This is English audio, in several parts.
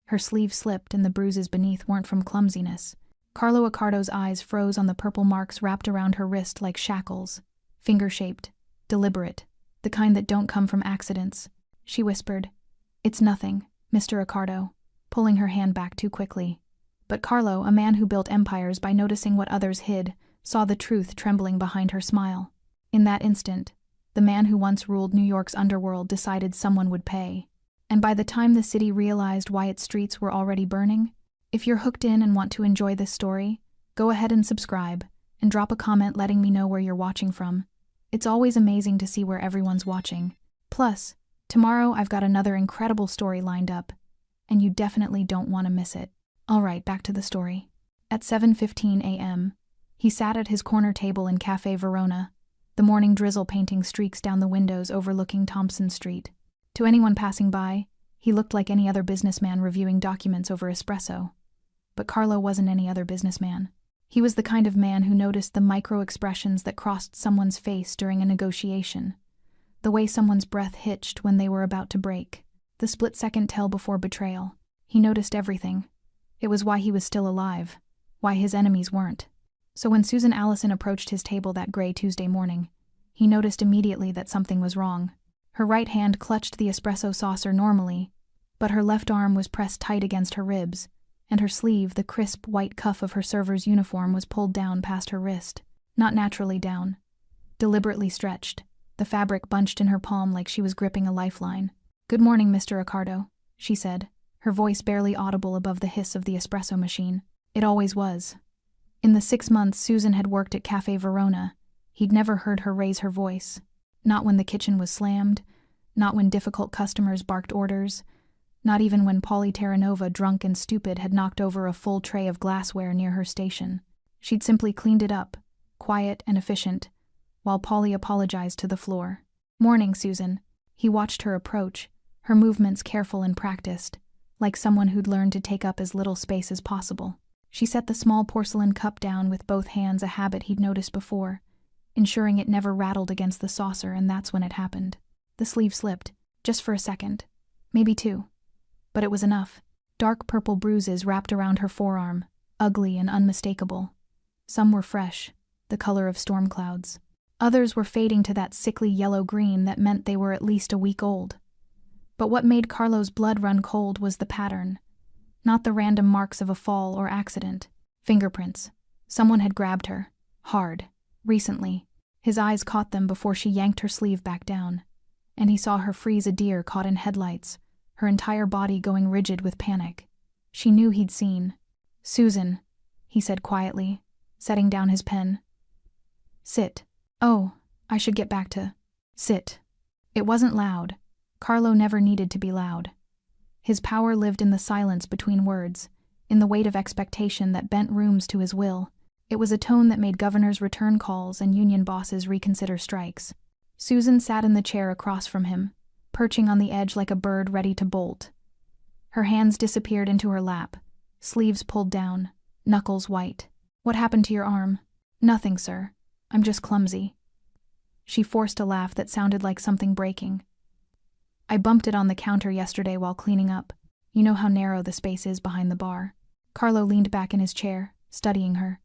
Her sleeve slipped and the bruises beneath weren't from clumsiness. Carlo Accardo's eyes froze on the purple marks wrapped around her wrist like shackles. Finger-shaped, deliberate, the kind that don't come from accidents. She whispered, "It's nothing, Mr. Accardo," pulling her hand back too quickly. But Carlo, a man who built empires by noticing what others hid, saw the truth trembling behind her smile. In that instant, the man who once ruled New York's underworld decided someone would pay. And by the time the city realized why its streets were already burning, if you're hooked in and want to enjoy this story, go ahead and subscribe, and drop a comment letting me know where you're watching from. It's always amazing to see where everyone's watching. Plus, tomorrow I've got another incredible story lined up, and you definitely don't want to miss it. Alright, back to the story. At 7:15 a.m., he sat at his corner table in Cafe Verona, the morning drizzle painting streaks down the windows overlooking Thompson Street. To anyone passing by, he looked like any other businessman reviewing documents over espresso. But Carlo wasn't any other businessman. He was the kind of man who noticed the micro-expressions that crossed someone's face during a negotiation. The way someone's breath hitched when they were about to break. The split-second tell before betrayal. He noticed everything. It was why he was still alive. Why his enemies weren't. So when Susan Allison approached his table that gray Tuesday morning, he noticed immediately that something was wrong. Her right hand clutched the espresso saucer normally, but her left arm was pressed tight against her ribs, and her sleeve, the crisp white cuff of her server's uniform, was pulled down past her wrist. Not naturally down. Deliberately stretched, the fabric bunched in her palm like she was gripping a lifeline. "Good morning, Mr. Accardo," she said, her voice barely audible above the hiss of the espresso machine. It always was. In the 6 months Susan had worked at Cafe Verona, he'd never heard her raise her voice. Not when the kitchen was slammed, not when difficult customers barked orders, not even when Polly Terranova, drunk and stupid, had knocked over a full tray of glassware near her station. She'd simply cleaned it up, quiet and efficient, while Polly apologized to the floor. "Morning, Susan." He watched her approach, her movements careful and practiced, like someone who'd learned to take up as little space as possible. She set the small porcelain cup down with both hands, a habit he'd noticed before, ensuring it never rattled against the saucer, and that's when it happened. The sleeve slipped, just for a second, maybe 2. But it was enough. Dark purple bruises wrapped around her forearm, ugly and unmistakable. Some were fresh, the color of storm clouds. Others were fading to that sickly yellow-green that meant they were at least a week old. But what made Carlo's blood run cold was the pattern. Not the random marks of a fall or accident. Fingerprints. Someone had grabbed her. Hard. Recently. His eyes caught them before she yanked her sleeve back down. And he saw her freeze a deer caught in headlights, her entire body going rigid with panic. She knew he'd seen. "Susan," he said quietly, setting down his pen. "Sit." "Oh, I should get back to sit." It wasn't loud. Carlo never needed to be loud. His power lived in the silence between words, in the weight of expectation that bent rooms to his will. It was a tone that made governors return calls and union bosses reconsider strikes. Susan sat in the chair across from him, perching on the edge like a bird ready to bolt. Her hands disappeared into her lap, sleeves pulled down, knuckles white. "What happened to your arm?" "Nothing, sir. I'm just clumsy." She forced a laugh that sounded like something breaking. "I bumped it on the counter yesterday while cleaning up. You know how narrow the space is behind the bar." Carlo leaned back in his chair, studying her.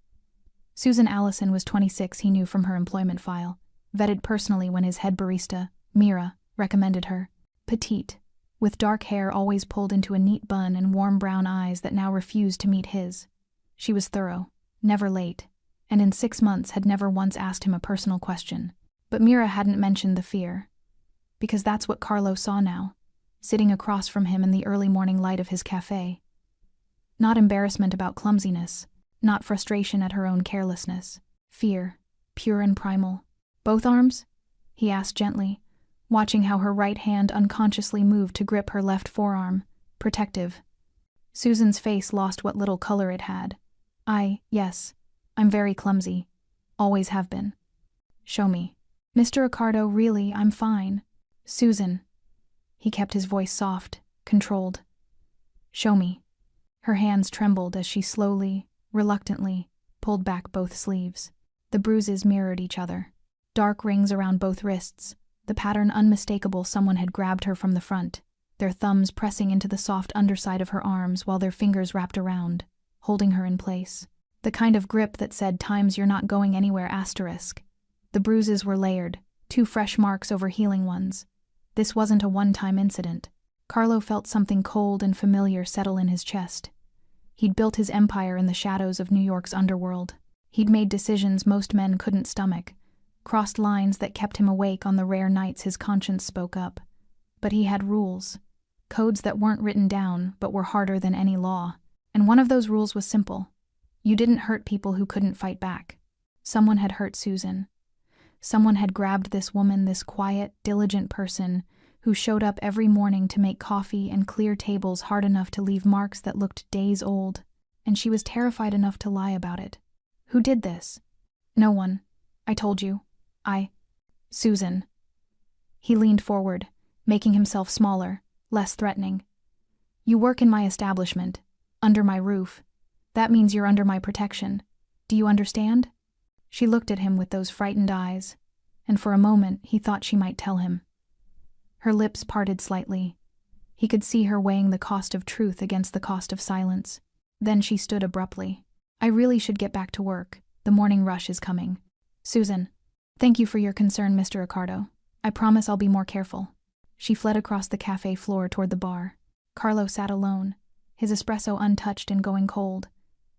Susan Allison was 26, he knew from her employment file, vetted personally when his head barista, Mira, recommended her. Petite, with dark hair always pulled into a neat bun and warm brown eyes that now refused to meet his. She was thorough, never late, and in 6 months had never once asked him a personal question. But Mira hadn't mentioned the fear. Because that's what Carlo saw now, sitting across from him in the early morning light of his cafe. Not embarrassment about clumsiness, not frustration at her own carelessness. Fear, pure and primal. "Both arms?" he asked gently, watching how her right hand unconsciously moved to grip her left forearm, protective. Susan's face lost what little color it had. Yes, I'm very clumsy. Always have been." "Show me." "Mr. Accardo, really, I'm fine." "Susan." He kept his voice soft, controlled. "Show me." Her hands trembled as she slowly, reluctantly, pulled back both sleeves. The bruises mirrored each other. Dark rings around both wrists, the pattern unmistakable. Someone had grabbed her from the front. their thumbs pressing into the soft underside of her arms while their fingers wrapped around, holding her in place. The kind of grip that said times you're not going anywhere asterisk. The bruises were layered, 2 fresh marks over healing ones. This wasn't a one-time incident. Carlo felt something cold and familiar settle in his chest. He'd built his empire in the shadows of New York's underworld. He'd made decisions most men couldn't stomach, crossed lines that kept him awake on the rare nights his conscience spoke up. But he had rules, codes that weren't written down but were harder than any law. And one of those rules was simple. You didn't hurt people who couldn't fight back. Someone had hurt Susan. Someone had grabbed this woman, this quiet, diligent person who showed up every morning to make coffee and clear tables hard enough to leave marks that looked days old, and she was terrified enough to lie about it. Who did this? No one. I told you. Susan. He leaned forward, making himself smaller, less threatening. You work in my establishment, under my roof. That means you're under my protection. Do you understand? She looked at him with those frightened eyes, and for a moment he thought she might tell him. Her lips parted slightly. He could see her weighing the cost of truth against the cost of silence. Then she stood abruptly. I really should get back to work. The morning rush is coming. Susan. Thank you for your concern, Mr. Ricardo. I promise I'll be more careful. She fled across the cafe floor toward the bar. Carlo sat alone, his espresso untouched and going cold.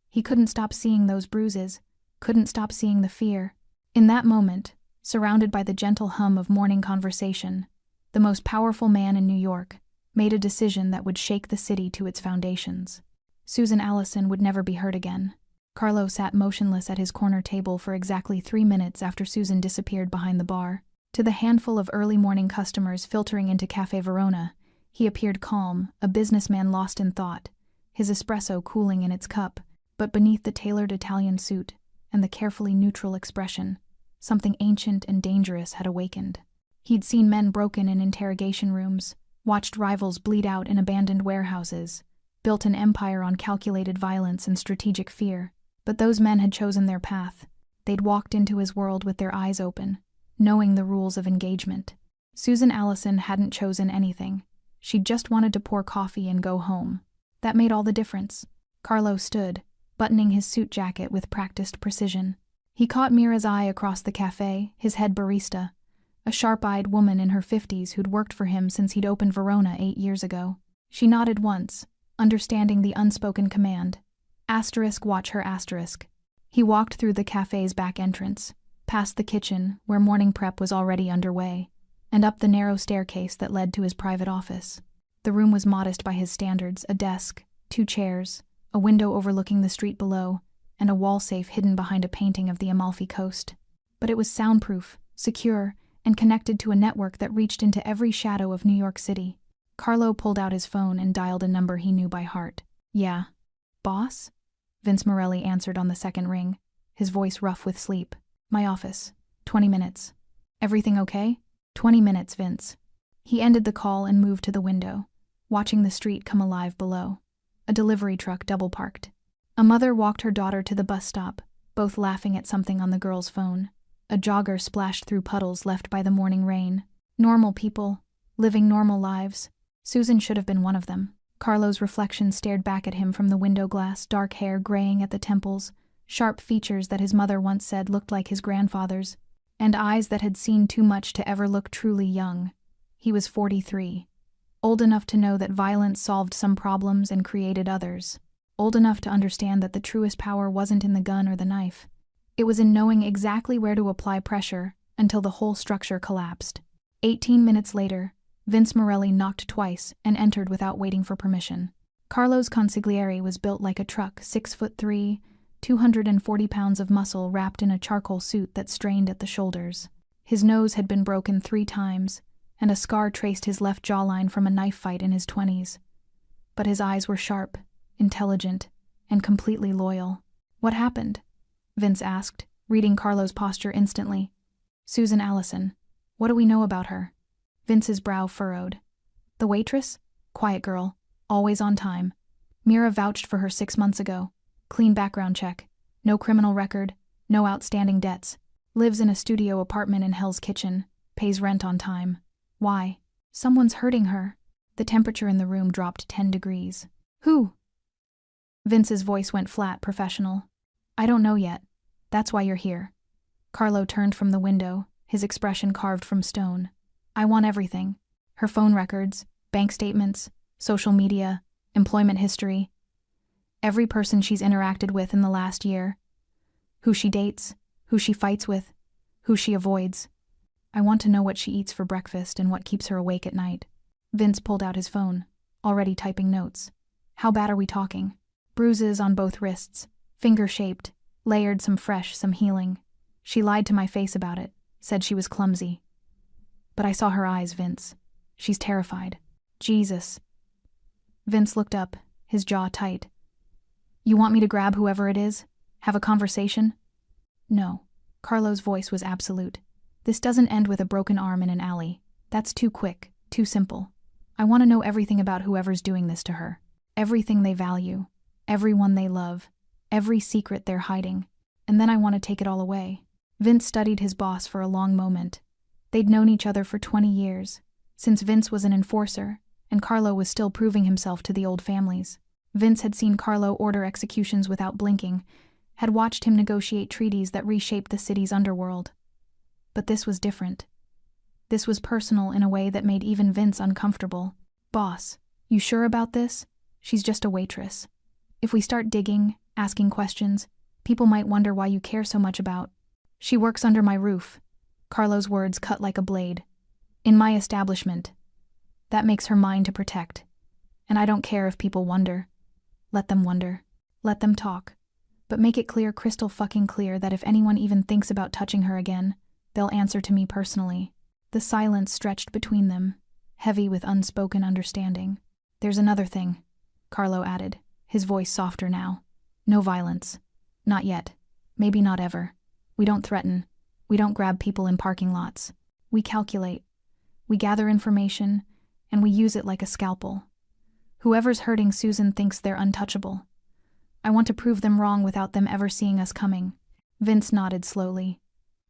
He couldn't stop seeing those bruises, couldn't stop seeing the fear. In that moment, surrounded by the gentle hum of morning conversation, the most powerful man in New York made a decision that would shake the city to its foundations. Susan Allison would never be hurt again. Carlo sat motionless at his corner table for exactly 3 minutes after Susan disappeared behind the bar. To the handful of early morning customers filtering into Cafe Verona, he appeared calm, a businessman lost in thought, his espresso cooling in its cup. But beneath the tailored Italian suit and the carefully neutral expression, something ancient and dangerous had awakened. He'd seen men broken in interrogation rooms, watched rivals bleed out in abandoned warehouses, built an empire on calculated violence and strategic fear. But those men had chosen their path. They'd walked into his world with their eyes open, knowing the rules of engagement. Susan Allison hadn't chosen anything. She'd just wanted to pour coffee and go home. That made all the difference. Carlo stood, buttoning his suit jacket with practiced precision. He caught Mira's eye across the cafe, his head barista, a sharp-eyed woman in her 50s who'd worked for him since he'd opened Verona 8 years ago. She nodded once, understanding the unspoken command. Asterisk, watch her asterisk. He walked through the cafe's back entrance, past the kitchen, where morning prep was already underway, and up the narrow staircase that led to his private office. The room was modest by his standards, a desk, 2 chairs, a window overlooking the street below, and a wall safe hidden behind a painting of the Amalfi Coast. But it was soundproof, secure, and connected to a network that reached into every shadow of New York City. Carlo pulled out his phone and dialed a number he knew by heart. Yeah. Boss? Vince Morelli answered on the second ring, his voice rough with sleep. My office. 20 minutes. Everything okay? 20 minutes, Vince. He ended the call and moved to the window, watching the street come alive below. A delivery truck double-parked. A mother walked her daughter to the bus stop, both laughing at something on the girl's phone. A jogger splashed through puddles left by the morning rain. Normal people, living normal lives. Susan should have been one of them. Carlo's reflection stared back at him from the window glass, dark hair graying at the temples, sharp features that his mother once said looked like his grandfather's, and eyes that had seen too much to ever look truly young. He was 43. Old enough to know that violence solved some problems and created others. Old enough to understand that the truest power wasn't in the gun or the knife. It was in knowing exactly where to apply pressure until the whole structure collapsed. 18 minutes later, Vince Morelli knocked twice and entered without waiting for permission. Carlo's consigliere was built like a truck, 6'3", 240 pounds of muscle wrapped in a charcoal suit that strained at the shoulders. His nose had been broken 3 times, and a scar traced his left jawline from a knife fight in his 20s. But his eyes were sharp, intelligent, and completely loyal. What happened? Vince asked, reading Carlo's posture instantly. Susan Allison. What do we know about her? Vince's brow furrowed. The waitress? Quiet girl. Always on time. Mira vouched for her 6 months ago. Clean background check. No criminal record. No outstanding debts. Lives in a studio apartment in Hell's Kitchen. Pays rent on time. Why? Someone's hurting her. The temperature in the room dropped 10 degrees. Who? Vince's voice went flat, professional. I don't know yet. That's why you're here. Carlo turned from the window, his expression carved from stone. I want everything. Her phone records, bank statements, social media, employment history. Every person she's interacted with in the last year. Who she dates, who she fights with, who she avoids. I want to know what she eats for breakfast and what keeps her awake at night. Vince pulled out his phone, already typing notes. How bad are we talking? Bruises on both wrists, finger-shaped, layered, some fresh, some healing. She lied to my face about it, said she was clumsy. But I saw her eyes, Vince. She's terrified. Jesus. Vince looked up, his jaw tight. You want me to grab whoever it is? Have a conversation? No. Carlo's voice was absolute. This doesn't end with a broken arm in an alley. That's too quick, too simple. I want to know everything about whoever's doing this to her. Everything they value, everyone they love, every secret they're hiding. And then I want to take it all away. Vince studied his boss for a long moment. They'd known each other for 20 years, since Vince was an enforcer, and Carlo was still proving himself to the old families. Vince had seen Carlo order executions without blinking, had watched him negotiate treaties that reshaped the city's underworld. But this was different. This was personal in a way that made even Vince uncomfortable. Boss, you sure about this? She's just a waitress. If we start digging, asking questions, people might wonder why you care so much about. She works under my roof. Carlo's words cut like a blade. In my establishment. That makes her mine to protect. And I don't care if people wonder. Let them wonder. Let them talk. But make it clear, crystal fucking clear, that if anyone even thinks about touching her again, they'll answer to me personally. The silence stretched between them, heavy with unspoken understanding. There's another thing, Carlo added, his voice softer now. No violence. Not yet. Maybe not ever. We don't threaten. We don't grab people in parking lots. We calculate. We gather information, and we use it like a scalpel. Whoever's hurting Susan thinks they're untouchable. I want to prove them wrong without them ever seeing us coming. Vince nodded slowly.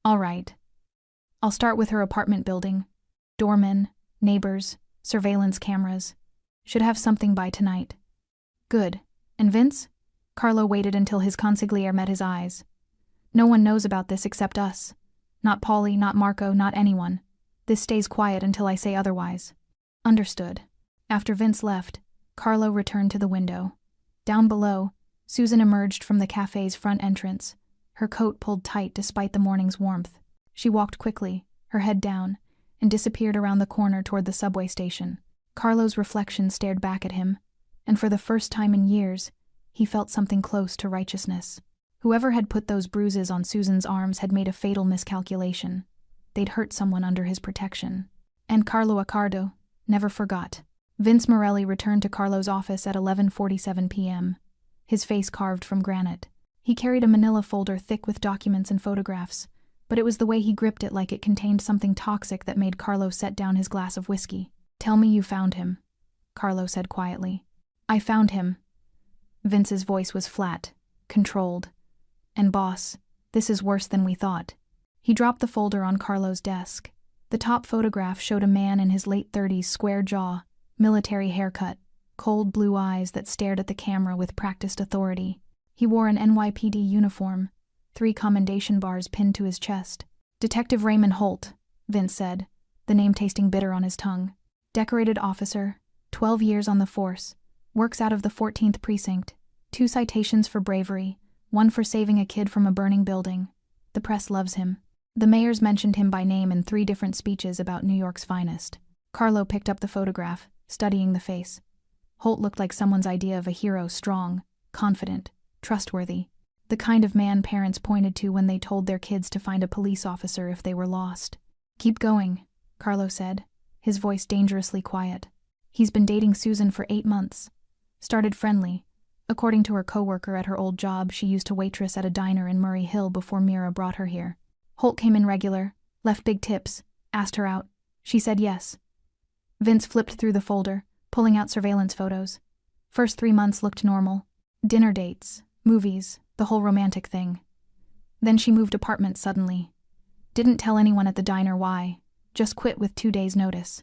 All right. I'll start with her apartment building. Doormen, neighbors, surveillance cameras. Should have something by tonight. Good. And Vince? Carlo waited until his consigliere met his eyes. No one knows about this except us. Not Paulie, not Marco, not anyone. This stays quiet until I say otherwise. Understood. After Vince left, Carlo returned to the window. Down below, Susan emerged from the cafe's front entrance, her coat pulled tight despite the morning's warmth. She walked quickly, her head down, and disappeared around the corner toward the subway station. Carlo's reflection stared back at him, and for the first time in years, he felt something close to righteousness. Whoever had put those bruises on Susan's arms had made a fatal miscalculation. They'd hurt someone under his protection. And Carlo Accardo never forgot. Vince Morelli returned to Carlo's office at 11:47 p.m., his face carved from granite. He carried a manila folder thick with documents and photographs, but it was the way he gripped it like it contained something toxic that made Carlo set down his glass of whiskey. Tell me you found him, Carlo said quietly. I found him. Vince's voice was flat, controlled. And boss, this is worse than we thought. He dropped the folder on Carlo's desk. The top photograph showed a man in his late 30s, square jaw, military haircut, cold blue eyes that stared at the camera with practiced authority. He wore an NYPD uniform, 3 commendation bars pinned to his chest. Detective Raymond Holt, Vince said, the name tasting bitter on his tongue. Decorated officer, 12 years on the force, works out of the 14th precinct, 2 citations for bravery, 1 for saving a kid from a burning building. The press loves him. The mayors mentioned him by name in 3 different speeches about New York's finest. Carlo picked up the photograph, studying the face. Holt looked like someone's idea of a hero, strong, confident, trustworthy. The kind of man parents pointed to when they told their kids to find a police officer if they were lost. Keep going, Carlo said, his voice dangerously quiet. He's been dating Susan for 8 months. Started friendly. According to her coworker at her old job, she used to waitress at a diner in Murray Hill before Mira brought her here. Holt came in regular, left big tips, asked her out. She said yes. Vince flipped through the folder, pulling out surveillance photos. First 3 months looked normal. Dinner dates, movies, the whole romantic thing. Then she moved apartments suddenly. Didn't tell anyone at the diner why, just quit with 2 days' notice.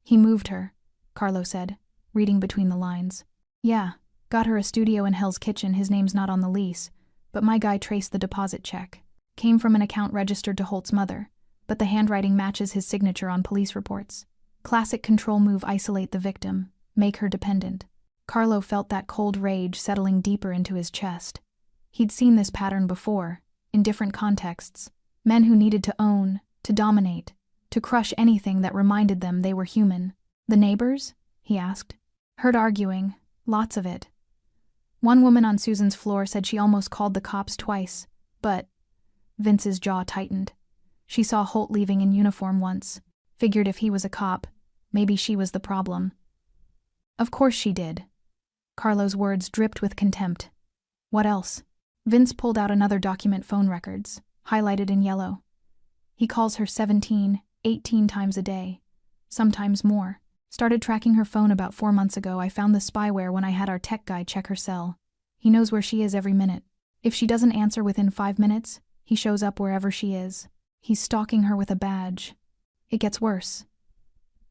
He moved her, Carlo said, reading between the lines. Yeah, got her a studio in Hell's Kitchen. His name's not on the lease, but my guy traced the deposit check. Came from an account registered to Holt's mother, but the handwriting matches his signature on police reports. Classic control move: isolate the victim, make her dependent. Carlo felt that cold rage settling deeper into his chest. He'd seen this pattern before, in different contexts. Men who needed to own, to dominate, to crush anything that reminded them they were human. The neighbors? He asked. Heard arguing, lots of it. One woman on Susan's floor said she almost called the cops twice, but Vince's jaw tightened. She saw Holt leaving in uniform once, figured if he was a cop, maybe she was the problem. Of course she did. Carlo's words dripped with contempt. What else? Vince pulled out another document: phone records, highlighted in yellow. He calls her 17, 18 times a day, sometimes more. Started tracking her phone about 4 months ago. I found the spyware when I had our tech guy check her cell. He knows where she is every minute. If she doesn't answer within 5 minutes, he shows up wherever she is. He's stalking her with a badge. It gets worse.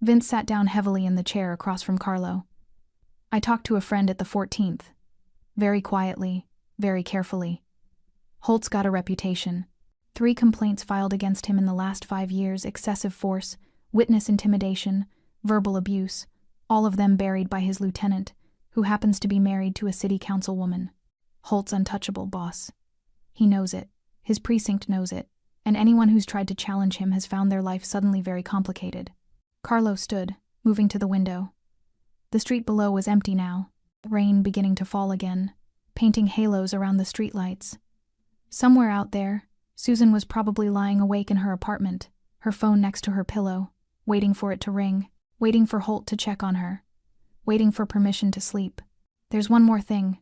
Vince sat down heavily in the chair across from Carlo. I talked to a friend at the 14th. Very quietly, very carefully. Holt's got a reputation. 3 complaints filed against him in the last 5 years: excessive force, witness intimidation, verbal abuse, all of them buried by his lieutenant, who happens to be married to a city councilwoman. Holt's untouchable, boss. He knows it. His precinct knows it. And anyone who's tried to challenge him has found their life suddenly very complicated. Carlo stood, moving to the window. The street below was empty now, rain beginning to fall again, painting halos around the streetlights. Somewhere out there, Susan was probably lying awake in her apartment, her phone next to her pillow, waiting for it to ring, waiting for Holt to check on her, waiting for permission to sleep. There's one more thing,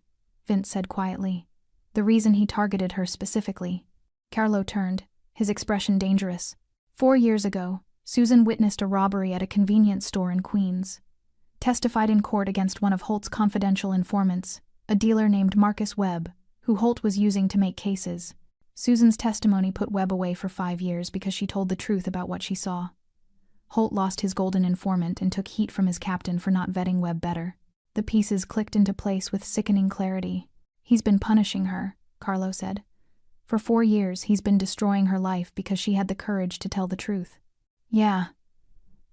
Vince said quietly. The reason he targeted her specifically. Carlo turned, his expression dangerous. 4 years ago, Susan witnessed a robbery at a convenience store in Queens. Testified in court against one of Holt's confidential informants, a dealer named Marcus Webb, who Holt was using to make cases. Susan's testimony put Webb away for 5 years because she told the truth about what she saw. Holt lost his golden informant and took heat from his captain for not vetting Webb better. The pieces clicked into place with sickening clarity. He's been punishing her, Carlo said. For 4 years, he's been destroying her life because she had the courage to tell the truth. Yeah.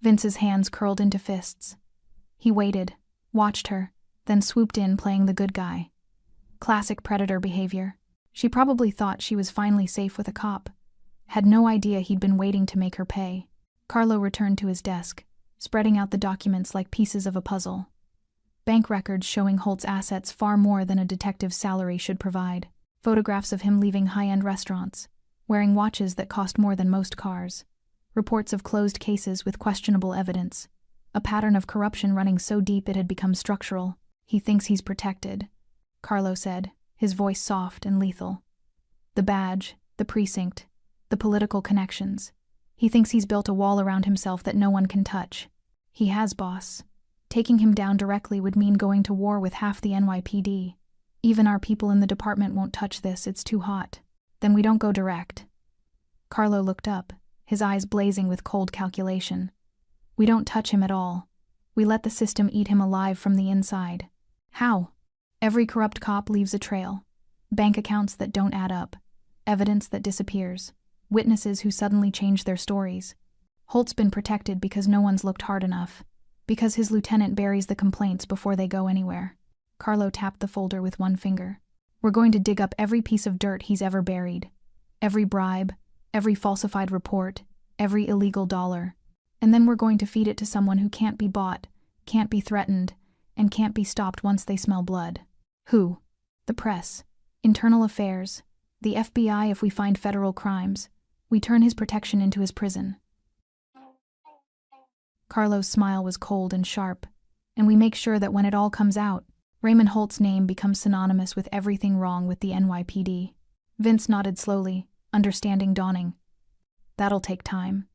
Vince's hands curled into fists. He waited, watched her, then swooped in, playing the good guy. Classic predator behavior. She probably thought she was finally safe with a cop. Had no idea he'd been waiting to make her pay. Carlo returned to his desk, spreading out the documents like pieces of a puzzle. Bank records showing Holt's assets far more than a detective's salary should provide. Photographs of him leaving high-end restaurants, wearing watches that cost more than most cars. Reports of closed cases with questionable evidence. A pattern of corruption running so deep it had become structural. He thinks he's protected, Carlo said, his voice soft and lethal. The badge, the precinct, the political connections. He thinks he's built a wall around himself that no one can touch. He has, boss. Taking him down directly would mean going to war with half the NYPD. Even our people in the department won't touch this, it's too hot. Then we don't go direct. Carlo looked up, his eyes blazing with cold calculation. We don't touch him at all. We let the system eat him alive from the inside. How? Every corrupt cop leaves a trail. Bank accounts that don't add up. Evidence that disappears. Witnesses who suddenly change their stories. Holt's been protected because no one's looked hard enough. Because his lieutenant buries the complaints before they go anywhere. Carlo tapped the folder with one finger. We're going to dig up every piece of dirt he's ever buried. Every bribe, every falsified report, every illegal dollar. And then we're going to feed it to someone who can't be bought, can't be threatened, and can't be stopped once they smell blood. Who? The press. Internal affairs. The FBI if we find federal crimes. We turn his protection into his prison. Carlo's smile was cold and sharp. And we make sure that when it all comes out, Raymond Holt's name becomes synonymous with everything wrong with the NYPD. Vince nodded slowly, understanding dawning. That'll take time.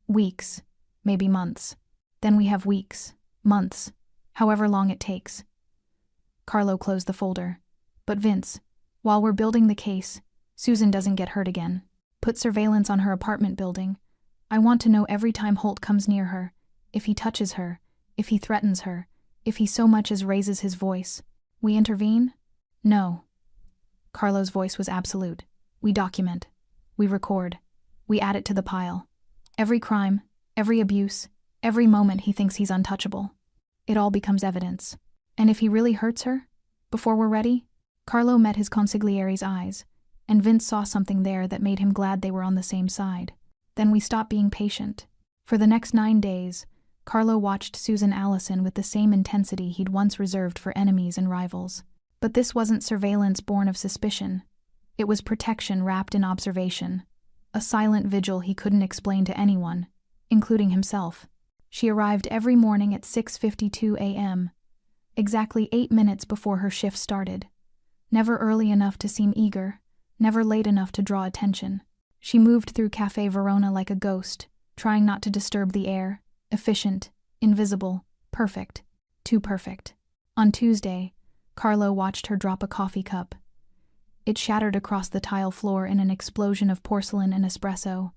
Weeks, maybe months. Then we have weeks, months, however long it takes. Carlo closed the folder. But Vince, while we're building the case, Susan doesn't get hurt again. Put surveillance on her apartment building. I want to know every time Holt comes near her, if he touches her, If he threatens her, if he so much as raises his voice, we intervene? No. Carlo's voice was absolute. We document. We record. We add it to the pile. Every crime, every abuse, every moment he thinks he's untouchable. It all becomes evidence. And if he really hurts her, before we're ready? Carlo met his consigliere's eyes, and Vince saw something there that made him glad they were on the same side. Then we stopped being patient. For the next 9 days, Carlo watched Susan Allison with the same intensity he'd once reserved for enemies and rivals. But this wasn't surveillance born of suspicion. It was protection wrapped in observation. A silent vigil he couldn't explain to anyone, including himself. She arrived every morning at 6:52 a.m., exactly 8 minutes before her shift started. Never early enough to seem eager, never late enough to draw attention. She moved through Cafe Verona like a ghost, trying not to disturb the air, efficient, invisible, perfect, too perfect. On Tuesday, Carlo watched her drop a coffee cup. It shattered across the tile floor in an explosion of porcelain and espresso,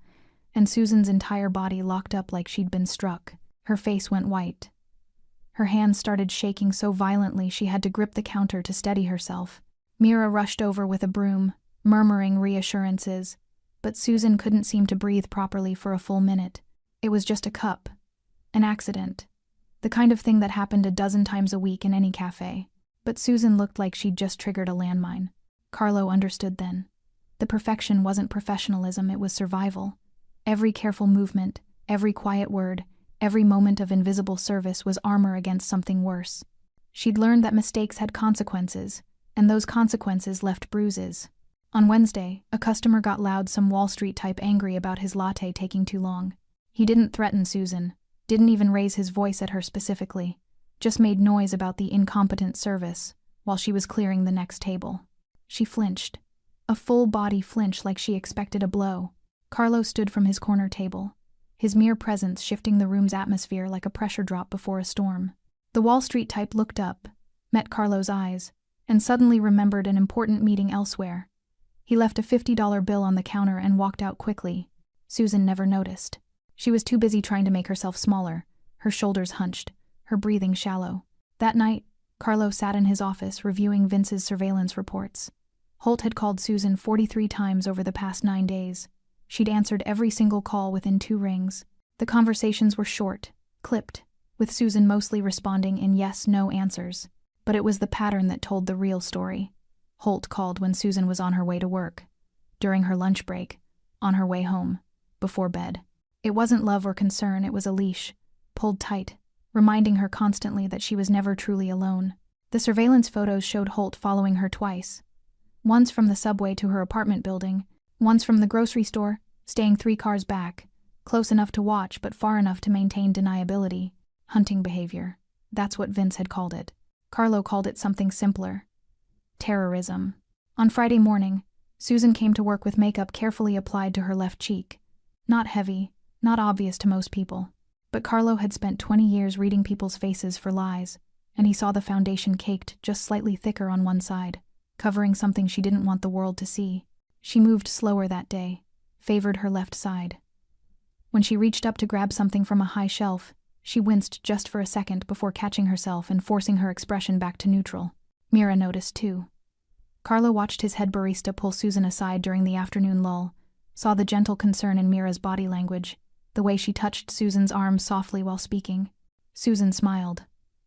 and Susan's entire body locked up like she'd been struck. Her face went white. Her hands started shaking so violently she had to grip the counter to steady herself. Mira rushed over with a broom, murmuring reassurances, but Susan couldn't seem to breathe properly for a full minute. It was just a cup. An accident. The kind of thing that happened a dozen times a week in any cafe. But Susan looked like she'd just triggered a landmine. Carlo understood then. The perfection wasn't professionalism, it was survival. Every careful movement, every quiet word, every moment of invisible service was armor against something worse. She'd learned that mistakes had consequences, and those consequences left bruises. On Wednesday, a customer got loud, some Wall Street type angry about his latte taking too long. He didn't threaten Susan, didn't even raise his voice at her specifically, just made noise about the incompetent service while she was clearing the next table. She flinched. A full-body flinch like she expected a blow. Carlo stood from his corner table, his mere presence shifting the room's atmosphere like a pressure drop before a storm. The Wall Street type looked up, met Carlo's eyes, and suddenly remembered an important meeting elsewhere. He left a $50 bill on the counter and walked out quickly. Susan never noticed. She was too busy trying to make herself smaller, her shoulders hunched, her breathing shallow. That night, Carlo sat in his office reviewing Vince's surveillance reports. Holt had called Susan 43 times over the past 9 days. She'd answered every single call within 2 rings. The conversations were short, clipped, with Susan mostly responding in yes/no answers. But it was the pattern that told the real story. Holt called when Susan was on her way to work, during her lunch break, on her way home, before bed. It wasn't love or concern, it was a leash, pulled tight, reminding her constantly that she was never truly alone. The surveillance photos showed Holt following her twice. Once from the subway to her apartment building, once from the grocery store, staying 3 cars back, close enough to watch but far enough to maintain deniability. Hunting behavior. That's what Vince had called it. Carlo called it something simpler. Terrorism. On Friday morning, Susan came to work with makeup carefully applied to her left cheek. Not heavy, not obvious to most people. But Carlo had spent 20 years reading people's faces for lies, and he saw the foundation caked just slightly thicker on one side, covering something she didn't want the world to see. She moved slower that day, favored her left side. When she reached up to grab something from a high shelf, she winced just for a second before catching herself and forcing her expression back to neutral. Mira noticed too. Carlo watched his head barista pull Susan aside during the afternoon lull, saw the gentle concern in Mira's body language, the way she touched Susan's arm softly while speaking. Susan smiled,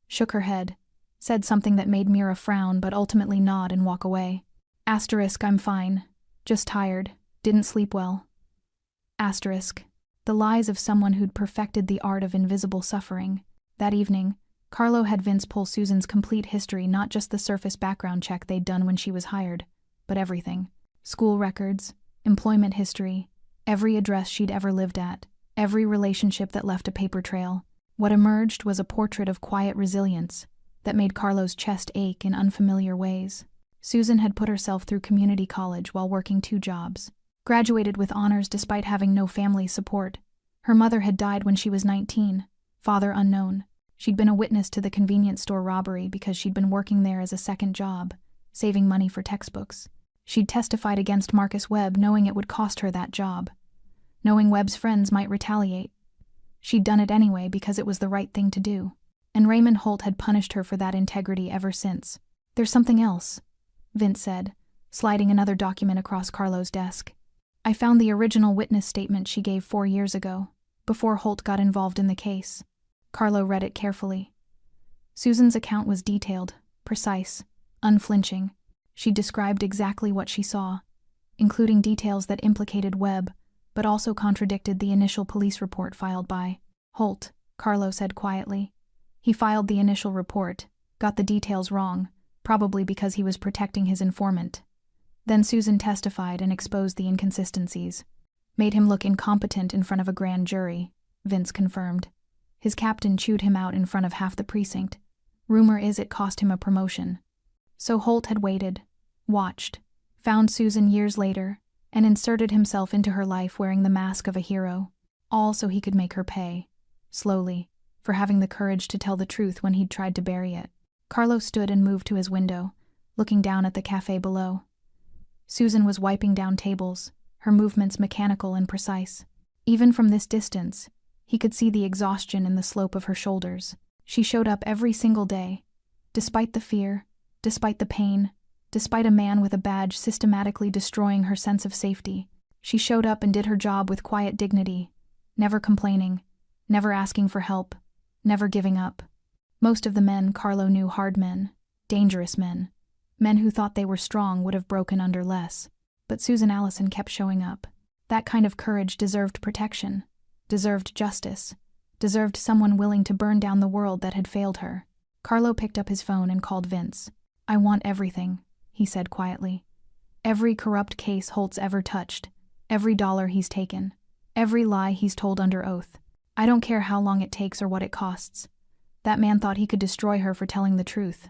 shook her head, said something that made Mira frown but ultimately nod and walk away. Asterisk, I'm fine. Just tired. Didn't sleep well. Asterisk. The lies of someone who'd perfected the art of invisible suffering. That evening, Carlo had Vince pull Susan's complete history, not just the surface background check they'd done when she was hired, but everything. School records, employment history, every address she'd ever lived at, every relationship that left a paper trail. What emerged was a portrait of quiet resilience that made Carlo's chest ache in unfamiliar ways. Susan had put herself through community college while working 2 jobs. Graduated with honors despite having no family support. Her mother had died when she was 19, father unknown. She'd been a witness to the convenience store robbery because she'd been working there as a second job, saving money for textbooks. She'd testified against Marcus Webb knowing it would cost her that job, knowing Webb's friends might retaliate. She'd done it anyway because it was the right thing to do. and Raymond Holt had punished her for that integrity ever since. "There's something else," Vince said, sliding another document across Carlo's desk. "I found the original witness statement she gave 4 years ago, before Holt got involved in the case." Carlo read it carefully. Susan's account was detailed, precise, unflinching. She described exactly what she saw, including details that implicated Webb, but also contradicted the initial police report filed by Holt, Carlo said quietly. "He filed the initial report, got the details wrong, probably because he was protecting his informant. Then Susan testified and exposed the inconsistencies. Made him look incompetent in front of a grand jury," Vince confirmed. "His captain chewed him out in front of half the precinct. Rumor is it cost him a promotion." So Holt had waited, watched, found Susan years later, and inserted himself into her life wearing the mask of a hero, all so he could make her pay, slowly, for having the courage to tell the truth when he'd tried to bury it. Carlo stood and moved to his window, looking down at the cafe below. Susan was wiping down tables, her movements mechanical and precise. Even from this distance, he could see the exhaustion in the slope of her shoulders. She showed up every single day, despite the fear, despite the pain, despite a man with a badge systematically destroying her sense of safety. She showed up and did her job with quiet dignity, never complaining, never asking for help, never giving up. Most of the men Carlo knew hard men, dangerous men. Men who thought they were strong would have broken under less. But Susan Allison kept showing up. That kind of courage deserved protection, deserved justice, deserved someone willing to burn down the world that had failed her. Carlo picked up his phone and called Vince. "I want everything," he said quietly. "Every corrupt case Holt's ever touched, every dollar he's taken, every lie he's told under oath. I don't care how long it takes or what it costs. That man thought he could destroy her for telling the truth,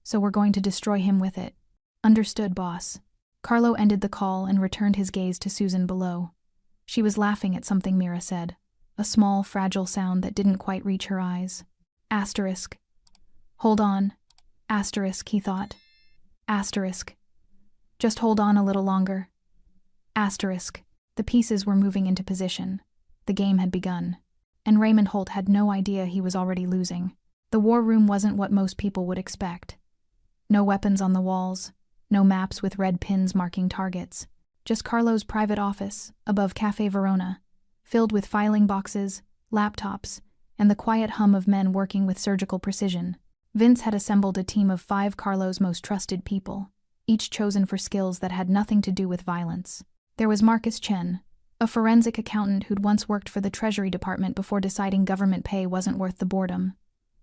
so we're going to destroy him with it." "Understood, boss." Carlo ended the call and returned his gaze to Susan below. She was laughing at something Mira said, a small, fragile sound that didn't quite reach her eyes. Asterisk. "Hold on." Asterisk, he thought. Asterisk. "Just hold on a little longer." Asterisk. The pieces were moving into position. The game had begun. And Raymond Holt had no idea he was already losing. The war room wasn't what most people would expect. No weapons on the walls, no maps with red pins marking targets. Just Carlo's private office, above Cafe Verona, filled with filing boxes, laptops, and the quiet hum of men working with surgical precision. Vince had assembled a team of 5 Carlo's most trusted people, each chosen for skills that had nothing to do with violence. There was Marcus Chen, a forensic accountant who'd once worked for the Treasury Department before deciding government pay wasn't worth the boredom.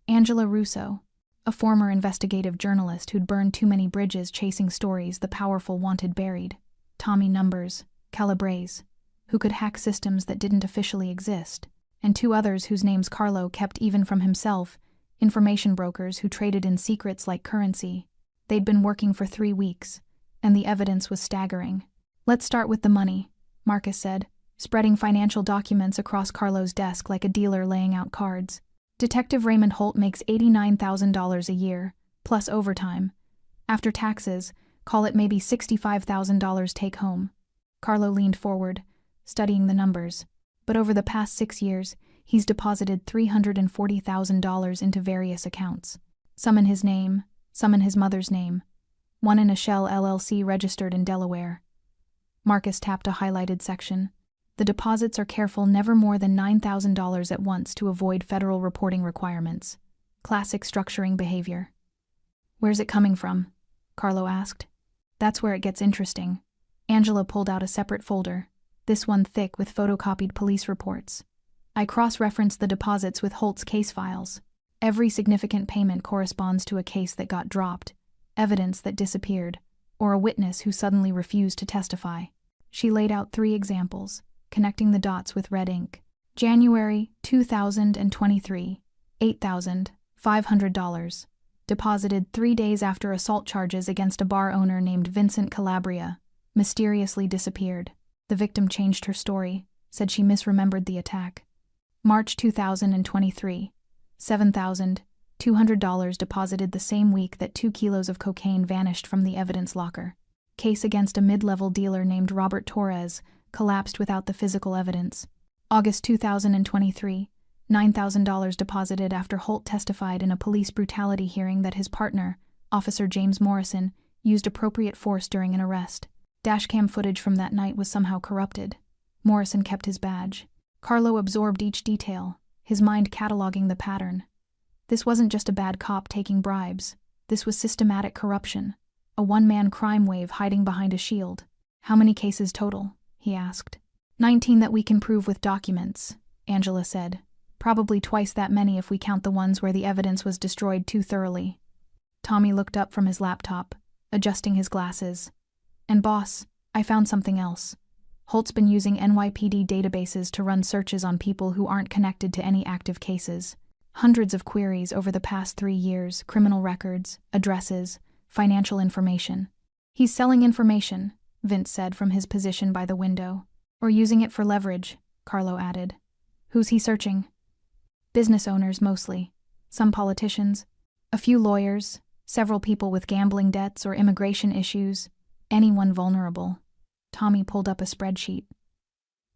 Angela Russo, a former investigative journalist who'd burned too many bridges chasing stories the powerful wanted buried. Tommy Numbers, Calabrese, who could hack systems that didn't officially exist. And 2 others whose names Carlo kept even from himself, information brokers who traded in secrets like currency. They'd been working for 3 weeks, and the evidence was staggering. "Let's start with the money," Marcus said, spreading financial documents across Carlo's desk like a dealer laying out cards. "Detective Raymond Holt makes $89,000 a year, plus overtime. After taxes, call it maybe $65,000 take home." Carlo leaned forward, studying the numbers. But over the past 6 years, he's deposited $340,000 into various accounts. Some in his name, some in his mother's name. One in a Shell LLC registered in Delaware. Marcus tapped a highlighted section. "The deposits are careful never more than $9,000 at once to avoid federal reporting requirements. Classic structuring behavior." "Where's it coming from?" Carlo asked. "That's where it gets interesting." Angela pulled out a separate folder, this one thick with photocopied police reports. "I cross-referenced the deposits with Holt's case files. Every significant payment corresponds to a case that got dropped, evidence that disappeared, or a witness who suddenly refused to testify." She laid out 3 examples, connecting the dots with red ink. January 2023, $8,500. Deposited 3 days after assault charges against a bar owner named Vincent Calabria. Mysteriously disappeared. The victim changed her story, said she misremembered the attack. March 2023, $7,200 deposited the same week that 2 kilos of cocaine vanished from the evidence locker. Case against a mid-level dealer named Robert Torres collapsed without the physical evidence. August 2023, $9,000 deposited after Holt testified in a police brutality hearing that his partner, Officer James Morrison, used appropriate force during an arrest. Dashcam footage from that night was somehow corrupted. Morrison kept his badge. Carlo absorbed each detail, his mind cataloging the pattern. This wasn't just a bad cop taking bribes. This was systematic corruption. A one-man crime wave hiding behind a shield. "How many cases total?" he asked. 19 that we can prove with documents, Angela said. "Probably twice that many if we count the ones where the evidence was destroyed too thoroughly." Tommy looked up from his laptop, adjusting his glasses. "And boss, I found something else. Holt's been using NYPD databases to run searches on people who aren't connected to any active cases. Hundreds of queries over the past 3 years, criminal records, addresses, financial information. He's selling information," Vince said from his position by the window. "Or using it for leverage," Carlo added. "Who's he searching?" "Business owners mostly. Some politicians. A few lawyers. Several people with gambling debts or immigration issues. Anyone vulnerable." Tommy pulled up a spreadsheet.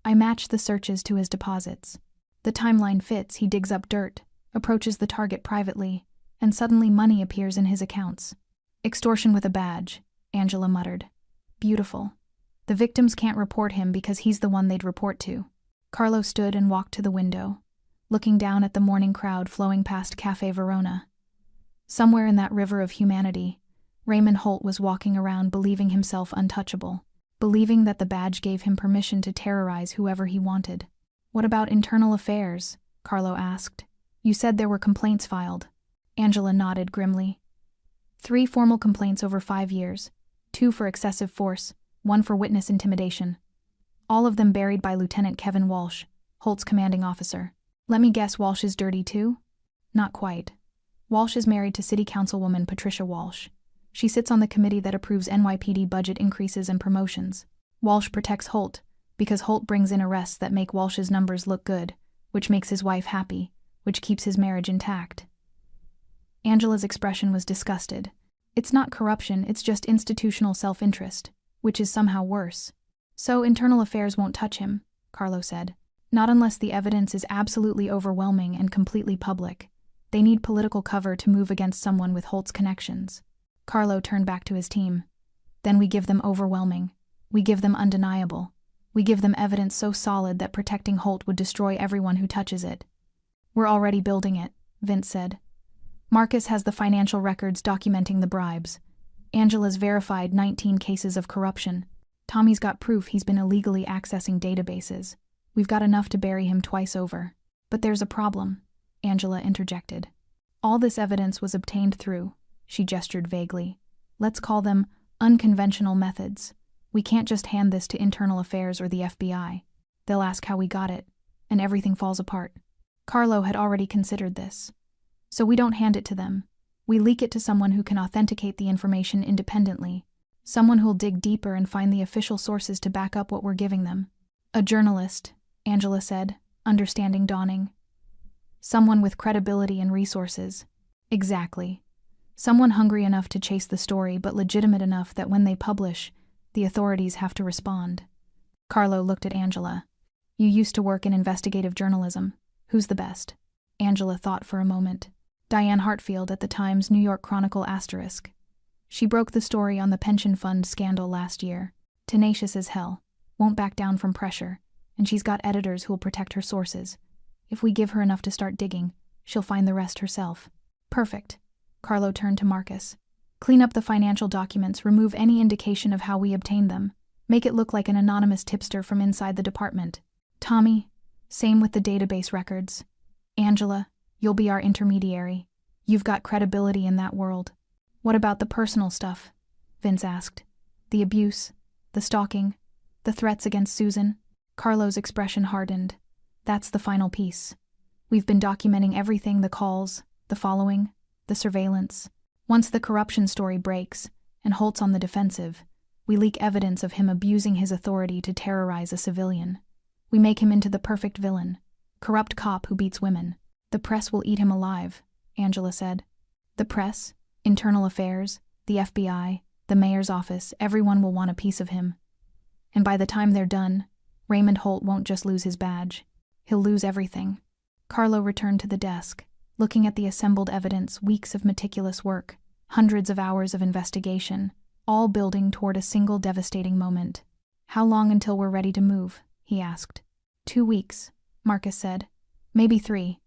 "I matched the searches to his deposits. The timeline fits. He digs up dirt, approaches the target privately, and suddenly money appears in his accounts." "Extortion with a badge," Angela muttered. "Beautiful. The victims can't report him because he's the one they'd report to." Carlo stood and walked to the window, looking down at the morning crowd flowing past Cafe Verona. Somewhere in that river of humanity, Raymond Holt was walking around believing himself untouchable, believing that the badge gave him permission to terrorize whoever he wanted. "What about internal affairs?" Carlo asked. "You said there were complaints filed." Angela nodded grimly. 3 formal complaints over 5 years, 2 for excessive force, 1 for witness intimidation. All of them buried by Lieutenant Kevin Walsh, Holt's commanding officer. "Let me guess, Walsh is dirty too?" "Not quite. Walsh is married to City Councilwoman Patricia Walsh. She sits on the committee that approves NYPD budget increases and promotions. Walsh protects Holt, because Holt brings in arrests that make Walsh's numbers look good, which makes his wife happy, which keeps his marriage intact." Angela's expression was disgusted. "It's not corruption, it's just institutional self-interest, which is somehow worse." "So internal affairs won't touch him," Carlo said. "Not unless the evidence is absolutely overwhelming and completely public. They need political cover to move against someone with Holt's connections." Carlo turned back to his team. "Then we give them overwhelming. We give them undeniable. We give them evidence so solid that protecting Holt would destroy everyone who touches it." "We're already building it," Vince said. "Marcus has the financial records documenting the bribes. Angela's verified 19 cases of corruption. Tommy's got proof he's been illegally accessing databases. We've got enough to bury him twice over. But there's a problem," Angela interjected. "All this evidence was obtained through," she gestured vaguely, "let's call them unconventional methods. We can't just hand this to Internal Affairs or the FBI. They'll ask how we got it, and everything falls apart." Carlo had already considered this. "So we don't hand it to them. We leak it to someone who can authenticate the information independently, someone who'll dig deeper and find the official sources to back up what we're giving them." "A journalist," Angela said, understanding dawning. "Someone with credibility and resources." "Exactly. Someone hungry enough to chase the story but legitimate enough that when they publish, the authorities have to respond." Carlo looked at Angela. "You used to work in investigative journalism. Who's the best?" Angela thought for a moment. "Diane Hartfield at the Times New York Chronicle **. She broke the story on the pension fund scandal last year. Tenacious as hell. Won't back down from pressure. And she's got editors who'll protect her sources. If we give her enough to start digging, she'll find the rest herself." "Perfect." Carlo turned to Marcus. "Clean up the financial documents, remove any indication of how we obtained them. Make it look like an anonymous tipster from inside the department. Tommy, same with the database records. Angela, you'll be our intermediary. You've got credibility in that world." "What about the personal stuff?" Vince asked. "The abuse, the stalking, the threats against Susan?" Carlo's expression hardened. "That's the final piece. We've been documenting everything, the calls, the following, the surveillance. Once the corruption story breaks, and Holt's on the defensive, we leak evidence of him abusing his authority to terrorize a civilian. We make him into the perfect villain, corrupt cop who beats women. The press will eat him alive," Angela said. "The press, Internal Affairs, the FBI, the mayor's office, everyone will want a piece of him. And by the time they're done, Raymond Holt won't just lose his badge. He'll lose everything." Carlo returned to the desk, looking at the assembled evidence, weeks of meticulous work, hundreds of hours of investigation, all building toward a single devastating moment. "How long until we're ready to move?" he asked. 2 weeks, Marcus said. "Maybe 3.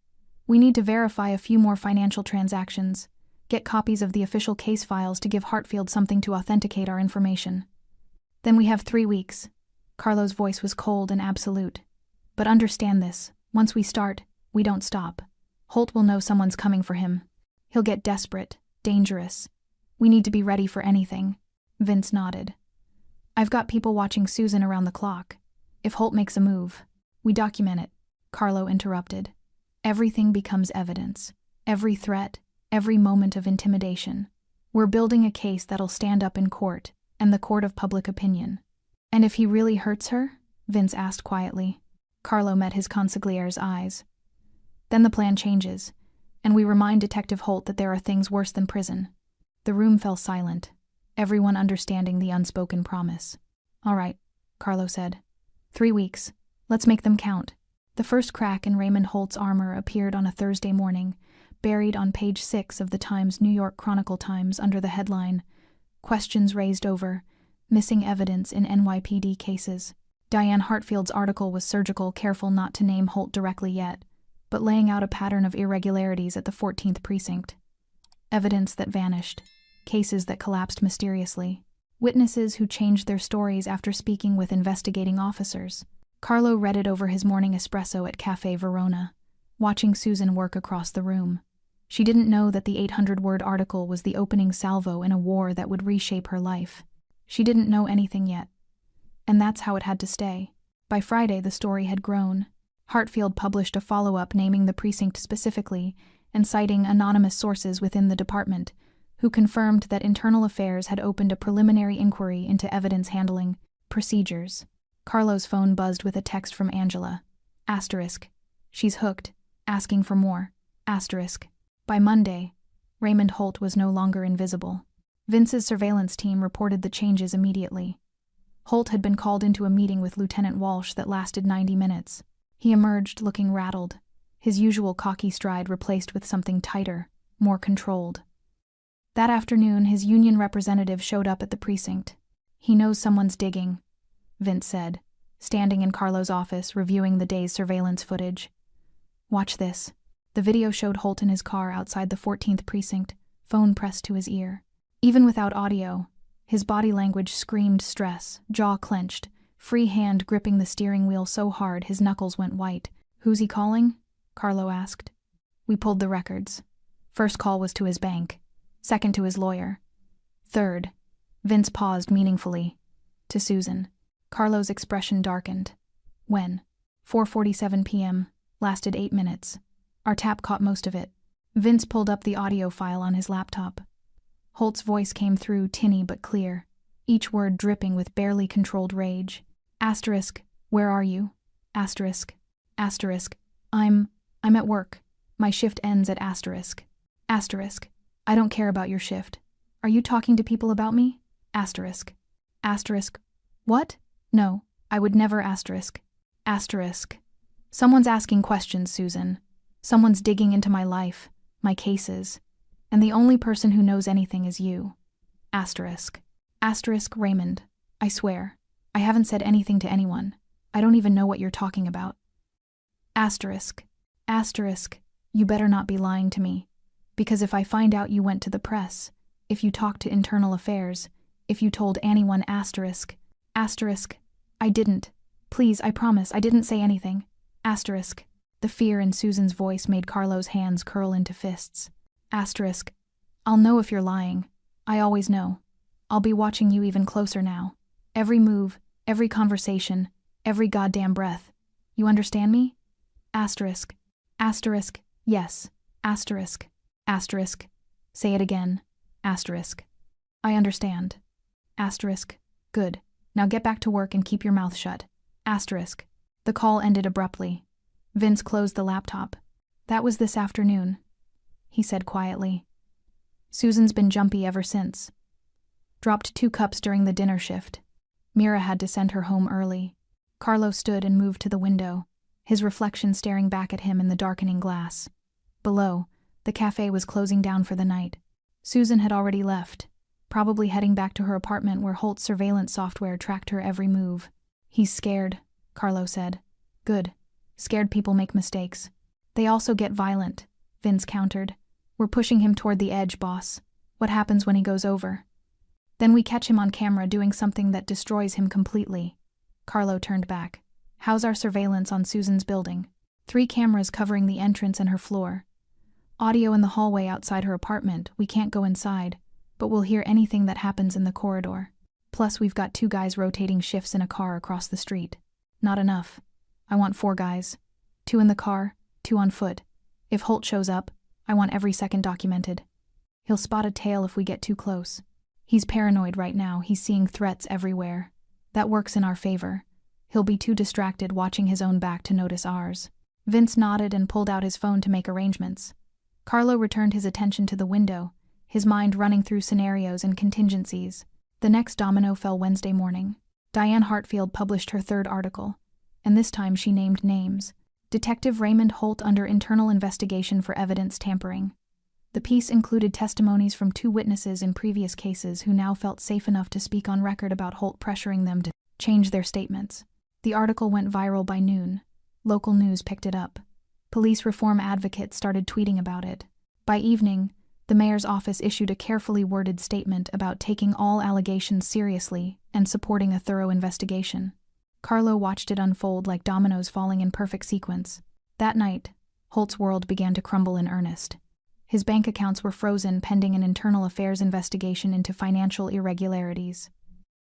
We need to verify a few more financial transactions, get copies of the official case files to give Hartfield something to authenticate our information. Then we have 3 weeks." Carlo's voice was cold and absolute. "But understand this, once we start, we don't stop. Holt will know someone's coming for him. He'll get desperate, dangerous. We need to be ready for anything." Vince nodded. "I've got people watching Susan around the clock. If Holt makes a move, we document it," Carlo interrupted. "Everything becomes evidence. Every threat, every moment of intimidation. We're building a case that'll stand up in court, and the court of public opinion." "And if he really hurts her?" Vince asked quietly. Carlo met his consigliere's eyes. "Then the plan changes, and we remind Detective Holt that there are things worse than prison." The room fell silent, everyone understanding the unspoken promise. "All right," Carlo said. 3 weeks. Let's make them count." The first crack in Raymond Holt's armor appeared on a Thursday morning, buried on page 6 of the Times New York Chronicle Times under the headline, "Questions Raised Over Missing Evidence in NYPD Cases." Diane Hartfield's article was surgical, careful not to name Holt directly yet, but laying out a pattern of irregularities at the 14th precinct. Evidence that vanished, cases that collapsed mysteriously, witnesses who changed their stories after speaking with investigating officers. Carlo read it over his morning espresso at Cafe Verona, watching Susan work across the room. She didn't know that the 800-word article was the opening salvo in a war that would reshape her life. She didn't know anything yet. And that's how it had to stay. By Friday, the story had grown. Hartfield published a follow-up naming the precinct specifically and citing anonymous sources within the department, who confirmed that Internal Affairs had opened a preliminary inquiry into evidence handling procedures. Carlo's phone buzzed with a text from Angela. Asterisk. "She's hooked. Asking for more. Asterisk." By Monday, Raymond Holt was no longer invisible. Vince's surveillance team reported the changes immediately. Holt had been called into a meeting with Lieutenant Walsh that lasted 90 minutes. He emerged looking rattled, his usual cocky stride replaced with something tighter, more controlled. That afternoon, his union representative showed up at the precinct. "He knows someone's digging," Vince said, standing in Carlo's office reviewing the day's surveillance footage. "Watch this." The video showed Holt in his car outside the 14th precinct, phone pressed to his ear. Even without audio, his body language screamed stress, jaw clenched, free hand gripping the steering wheel so hard his knuckles went white. "Who's he calling?" Carlo asked. "We pulled the records. First call was to his bank, second to his lawyer. Third," Vince paused meaningfully, "to Susan." Carlo's expression darkened. "When?" 4:47 p.m., lasted 8 minutes. Our tap caught most of it. Vince pulled up the audio file on his laptop. Holt's voice came through, tinny but clear, each word dripping with barely controlled rage. Asterisk, "Where are you?" Asterisk. Asterisk. I'm at work. My shift ends at asterisk. Asterisk. "I don't care about your shift. Are you talking to people about me?" Asterisk. Asterisk. "What? No, I would never asterisk." Asterisk. "Someone's asking questions, Susan. Someone's digging into my life, my cases, and the only person who knows anything is you." Asterisk. Asterisk, "Raymond, I swear, I haven't said anything to anyone. I don't even know what you're talking about." Asterisk. Asterisk, "You better not be lying to me, because if I find out you went to the press, if you talked to Internal Affairs, if you told anyone asterisk. Asterisk, I didn't. Please, I promise, I didn't say anything. Asterisk." The fear in Susan's voice made Carlo's hands curl into fists. Asterisk, "I'll know if you're lying. I always know. I'll be watching you even closer now. Every move, every conversation, every goddamn breath. You understand me?" Asterisk. Asterisk, "Yes. Asterisk. Asterisk. Say it again. Asterisk. I understand. Asterisk. Good. Now get back to work and keep your mouth shut. Asterisk." The call ended abruptly. Vince closed the laptop. "That was this afternoon," he said quietly. "Susan's been jumpy ever since. Dropped 2 cups during the dinner shift. Mira had to send her home early." Carlo stood and moved to the window, his reflection staring back at him in the darkening glass. Below, the cafe was closing down for the night. Susan had already left, probably heading back to her apartment where Holt's surveillance software tracked her every move. "He's scared," Carlo said. "Good. Scared people make mistakes. They also get violent," Vince countered. "We're pushing him toward the edge, boss. What happens when he goes over? Then we catch him on camera doing something that destroys him completely." Carlo turned back. "How's our surveillance on Susan's building?" 3 cameras covering the entrance and her floor. Audio in the hallway outside her apartment. We can't go inside, but we'll hear anything that happens in the corridor. Plus, we've got 2 guys rotating shifts in a car across the street. Not enough. I want 4 guys. 2 in the car, 2 on foot. If Holt shows up, I want every second documented. He'll spot a tail if we get too close. He's paranoid right now. He's seeing threats everywhere. That works in our favor. He'll be too distracted watching his own back to notice ours." Vince nodded and pulled out his phone to make arrangements. Carlo returned his attention to the window, his mind running through scenarios and contingencies. The next domino fell Wednesday morning. Diane Hartfield published her 3rd article, and this time she named names. Detective Raymond Holt under internal investigation for evidence tampering. The piece included testimonies from 2 witnesses in previous cases who now felt safe enough to speak on record about Holt pressuring them to change their statements. The article went viral by noon. Local news picked it up. Police reform advocates started tweeting about it. By evening, the mayor's office issued a carefully worded statement about taking all allegations seriously and supporting a thorough investigation. Carlo watched it unfold like dominoes falling in perfect sequence. That night, Holt's world began to crumble in earnest. His bank accounts were frozen pending an internal affairs investigation into financial irregularities.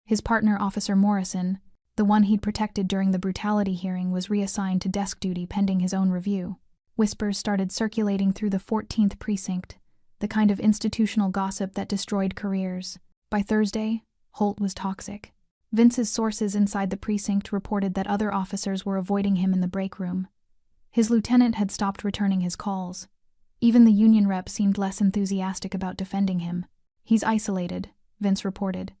His partner, Officer Morrison, the one he'd protected during the brutality hearing, was reassigned to desk duty pending his own review. Whispers started circulating through the 14th precinct, the kind of institutional gossip that destroyed careers. By Thursday, Holt was toxic. Vince's sources inside the precinct reported that other officers were avoiding him in the break room. His lieutenant had stopped returning his calls. Even the union rep seemed less enthusiastic about defending him. "He's isolated," Vince reported.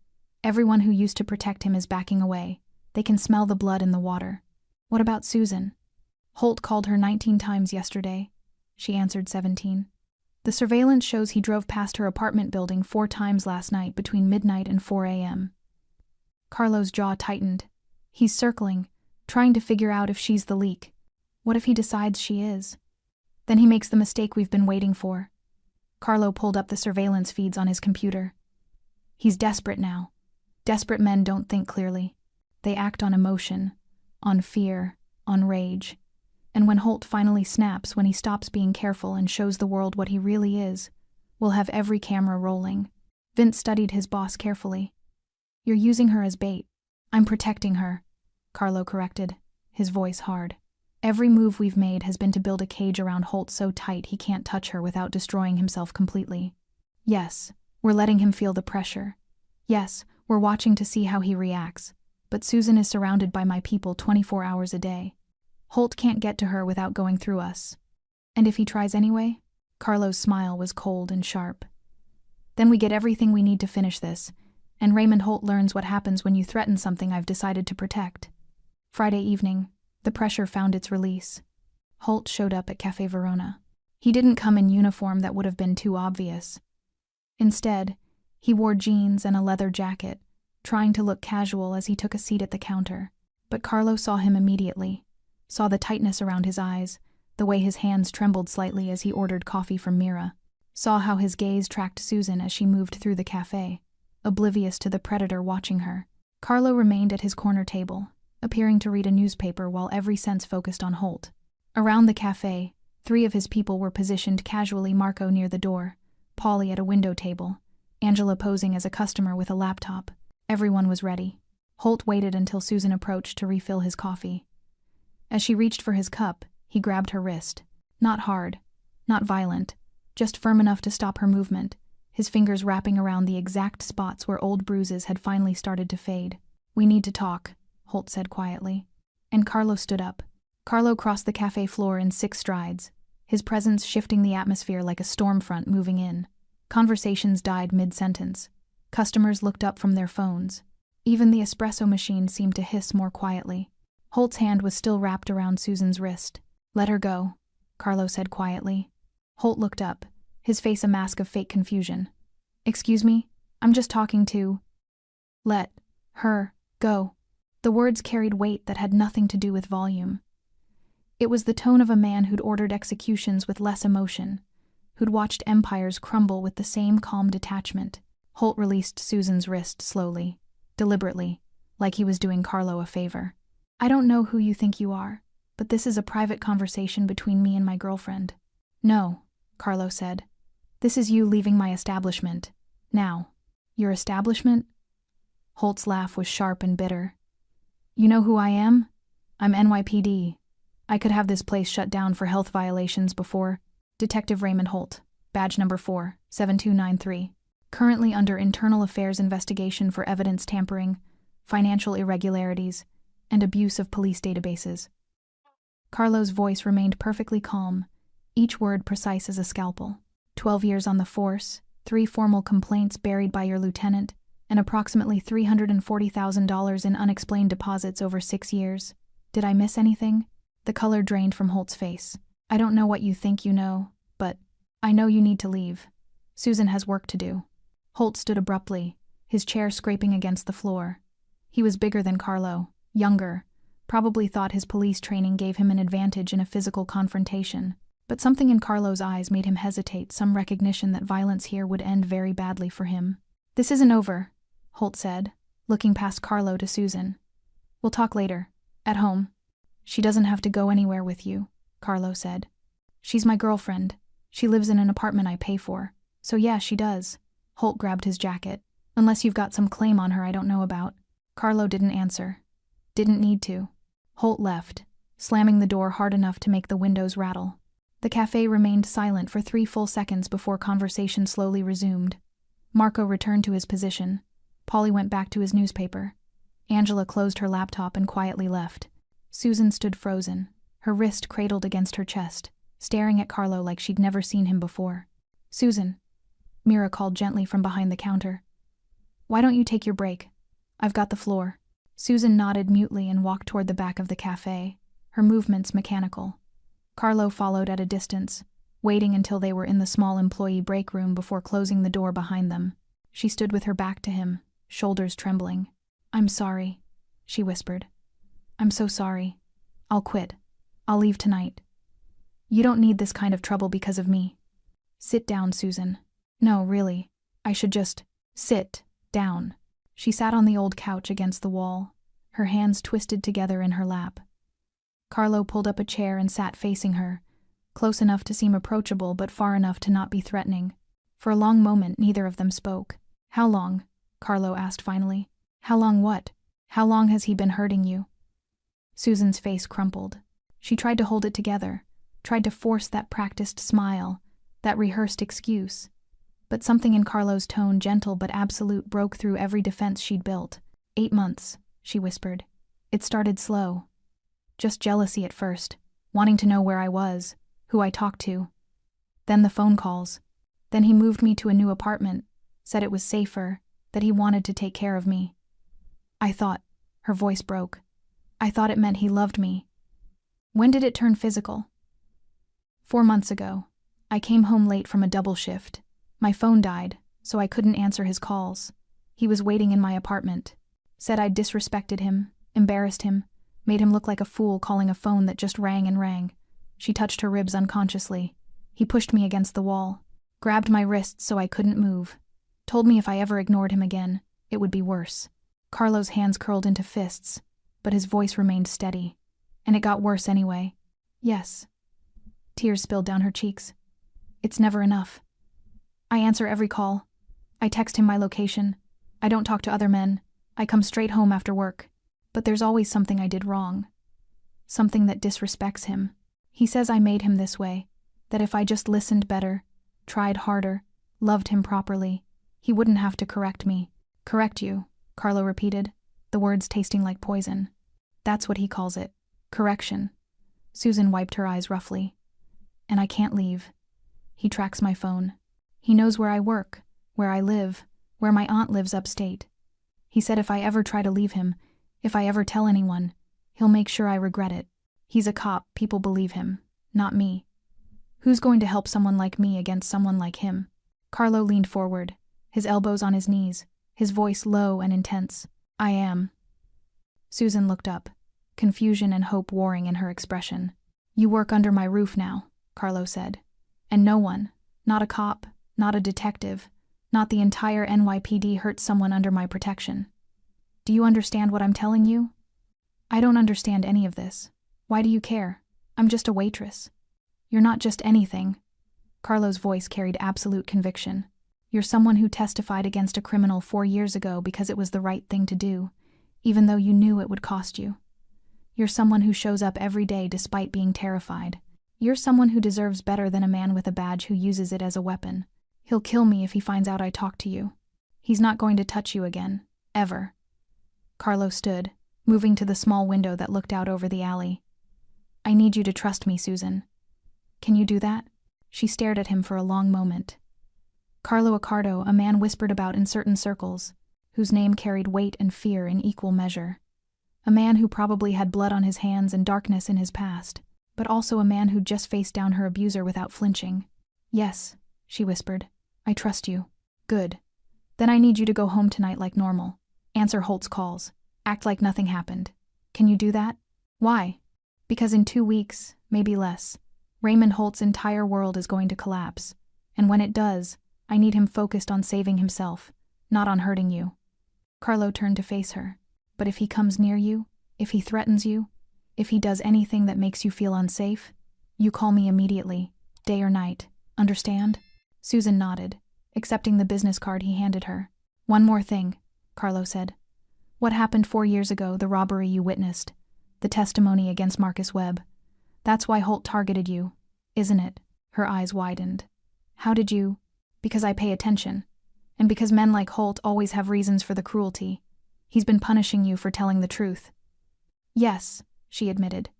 "Everyone who used to protect him is backing away. They can smell the blood in the water." "What about Susan?" "Holt called her 19 times yesterday." She answered 17. "The surveillance shows he drove past her apartment building 4 times last night between midnight and 4 a.m. Carlo's jaw tightened. He's circling, trying to figure out if she's the leak. What if he decides she is? Then he makes the mistake we've been waiting for. Carlo pulled up the surveillance feeds on his computer. He's desperate now. Desperate men don't think clearly. They act on emotion, on fear, on rage. And when Holt finally snaps, when he stops being careful and shows the world what he really is, we'll have every camera rolling. Vince studied his boss carefully. "You're using her as bait." "I'm protecting her," Carlo corrected, his voice hard. "Every move we've made has been to build a cage around Holt so tight he can't touch her without destroying himself completely. Yes, we're letting him feel the pressure. Yes, we're watching to see how he reacts. But Susan is surrounded by my people 24 hours a day. Holt can't get to her without going through us. And if he tries anyway?" Carlo's smile was cold and sharp. "Then we get everything we need to finish this, and Raymond Holt learns what happens when you threaten something I've decided to protect." Friday evening, the pressure found its release. Holt showed up at Cafe Verona. He didn't come in uniform that would have been too obvious. Instead, he wore jeans and a leather jacket, trying to look casual as he took a seat at the counter. But Carlo saw him immediately, saw the tightness around his eyes, the way his hands trembled slightly as he ordered coffee from Mira, saw how his gaze tracked Susan as she moved through the cafe, oblivious to the predator watching her. Carlo remained at his corner table, appearing to read a newspaper while every sense focused on Holt. Around the cafe, 3 of his people were positioned casually, Marco near the door, Polly at a window table, Angela posing as a customer with a laptop. Everyone was ready. Holt waited until Susan approached to refill his coffee. As she reached for his cup, he grabbed her wrist. Not hard, not violent, just firm enough to stop her movement, his fingers wrapping around the exact spots where old bruises had finally started to fade. "We need to talk," Holt said quietly. And Carlo stood up. Carlo crossed the cafe floor in 6 strides, his presence shifting the atmosphere like a storm front moving in. Conversations died mid-sentence. Customers looked up from their phones. Even the espresso machine seemed to hiss more quietly. Holt's hand was still wrapped around Susan's wrist. "Let her go," Carlo said quietly. Holt looked up, his face a mask of fake confusion. "Excuse me? I'm just talking to—" "Let her go." The words carried weight that had nothing to do with volume. It was the tone of a man who'd ordered executions with less emotion, who'd watched empires crumble with the same calm detachment. Holt released Susan's wrist slowly, deliberately, like he was doing Carlo a favor. "I don't know who you think you are, but this is a private conversation between me and my girlfriend." "No," Carlo said. "This is you leaving my establishment. Now." "Your establishment?" Holt's laugh was sharp and bitter. "You know who I am? I'm NYPD. I could have this place shut down for health violations before—" "Detective Raymond Holt, badge number 4, 7293. Currently under internal affairs investigation for evidence tampering, financial irregularities, and abuse of police databases." Carlo's voice remained perfectly calm, each word precise as a scalpel. 12 years on the force, 3 formal complaints buried by your lieutenant, and approximately $340,000 in unexplained deposits over 6 years. Did I miss anything? The color drained from Holt's face. "I don't know what you think you know, but I know you need to leave. Susan has work to do." Holt stood abruptly, his chair scraping against the floor. He was bigger than Carlo, younger, probably thought his police training gave him an advantage in a physical confrontation. But something in Carlo's eyes made him hesitate, some recognition that violence here would end very badly for him. "This isn't over," Holt said, looking past Carlo to Susan. "We'll talk later, at home." "She doesn't have to go anywhere with you," Carlo said. "She's my girlfriend. She lives in an apartment I pay for. So yeah, she does." Holt grabbed his jacket. "Unless you've got some claim on her I don't know about." Carlo didn't answer. Didn't need to. Holt left, slamming the door hard enough to make the windows rattle. The cafe remained silent for 3 full seconds before conversation slowly resumed. Marco returned to his position. Polly went back to his newspaper. Angela closed her laptop and quietly left. Susan stood frozen, her wrist cradled against her chest, staring at Carlo like she'd never seen him before. "Susan," Mira called gently from behind the counter. "Why don't you take your break? I've got the floor." Susan nodded mutely and walked toward the back of the cafe, her movements mechanical. Carlo followed at a distance, waiting until they were in the small employee break room before closing the door behind them. She stood with her back to him, shoulders trembling. "I'm sorry," she whispered. "I'm so sorry. I'll quit. I'll leave tonight. You don't need this kind of trouble because of me." "Sit down, Susan." "No, really. I should just sit down." She sat on the old couch against the wall, her hands twisted together in her lap. Carlo pulled up a chair and sat facing her, close enough to seem approachable but far enough to not be threatening. For a long moment, neither of them spoke. "How long?" Carlo asked finally. "How long what? How long has he been hurting you?" Susan's face crumpled. She tried to hold it together, tried to force that practiced smile, that rehearsed excuse. But something in Carlo's tone, gentle but absolute, broke through every defense she'd built. 8 months, she whispered. "It started slow. Just jealousy at first, wanting to know where I was, who I talked to. Then the phone calls. Then he moved me to a new apartment, said it was safer, that he wanted to take care of me. I thought," her voice broke, "I thought it meant he loved me." "When did it turn physical?" 4 months ago. I came home late from a double shift. My phone died, so I couldn't answer his calls. He was waiting in my apartment. Said I'd disrespected him, embarrassed him, made him look like a fool calling a phone that just rang and rang. She touched her ribs unconsciously. He pushed me against the wall, grabbed my wrists so I couldn't move. Told me if I ever ignored him again, it would be worse. Carlo's hands curled into fists, but his voice remained steady. And it got worse anyway. "Yes." Tears spilled down her cheeks. "It's never enough. I answer every call. I text him my location. I don't talk to other men. I come straight home after work. But there's always something I did wrong. Something that disrespects him. He says I made him this way, that if I just listened better, tried harder, loved him properly, he wouldn't have to correct me." "Correct you," Carlo repeated, the words tasting like poison. "That's what he calls it. Correction." Susan wiped her eyes roughly. "And I can't leave. He tracks my phone. He knows where I work, where I live, where my aunt lives upstate. He said if I ever try to leave him, if I ever tell anyone, He'll make sure I regret it. He's a cop, people believe him. Not me. Who's going to help someone like me against someone like him? Carlo leaned forward, his elbows on his knees, his voice low and intense. I am. Susan looked up, confusion and hope warring in her expression. You work under my roof now, Carlo said. And no one, not a cop, not a detective, not the entire NYPD hurts someone under my protection. Do you understand what I'm telling you? I don't understand any of this. Why do you care? I'm just a waitress. You're not just anything. Carlo's voice carried absolute conviction. You're someone who testified against a criminal 4 years ago because it was the right thing to do, even though you knew it would cost you. You're someone who shows up every day despite being terrified. You're someone who deserves better than a man with a badge who uses it as a weapon. He'll kill me if he finds out I talked to you. He's not going to touch you again. Ever. Carlo stood, moving to the small window that looked out over the alley. I need you to trust me, Susan. Can you do that? She stared at him for a long moment. Carlo Accardo, a man whispered about in certain circles, whose name carried weight and fear in equal measure. A man who probably had blood on his hands and darkness in his past, but also a man who'd just faced down her abuser without flinching. Yes, she whispered. I trust you. Good. Then I need you to go home tonight like normal. Answer Holt's calls. Act like nothing happened. Can you do that? Why? Because in 2 weeks, maybe less, Raymond Holt's entire world is going to collapse. And when it does, I need him focused on saving himself, not on hurting you. Carlo turned to face her. But if he comes near you, if he threatens you, if he does anything that makes you feel unsafe, you call me immediately, day or night. Understand? Susan nodded, accepting the business card he handed her. One more thing, Carlo said. What happened 4 years ago, the robbery you witnessed, the testimony against Marcus Webb. That's why Holt targeted you, isn't it? Her eyes widened. How did you? Because I pay attention. And because men like Holt always have reasons for the cruelty. He's been punishing you for telling the truth. Yes, she admitted.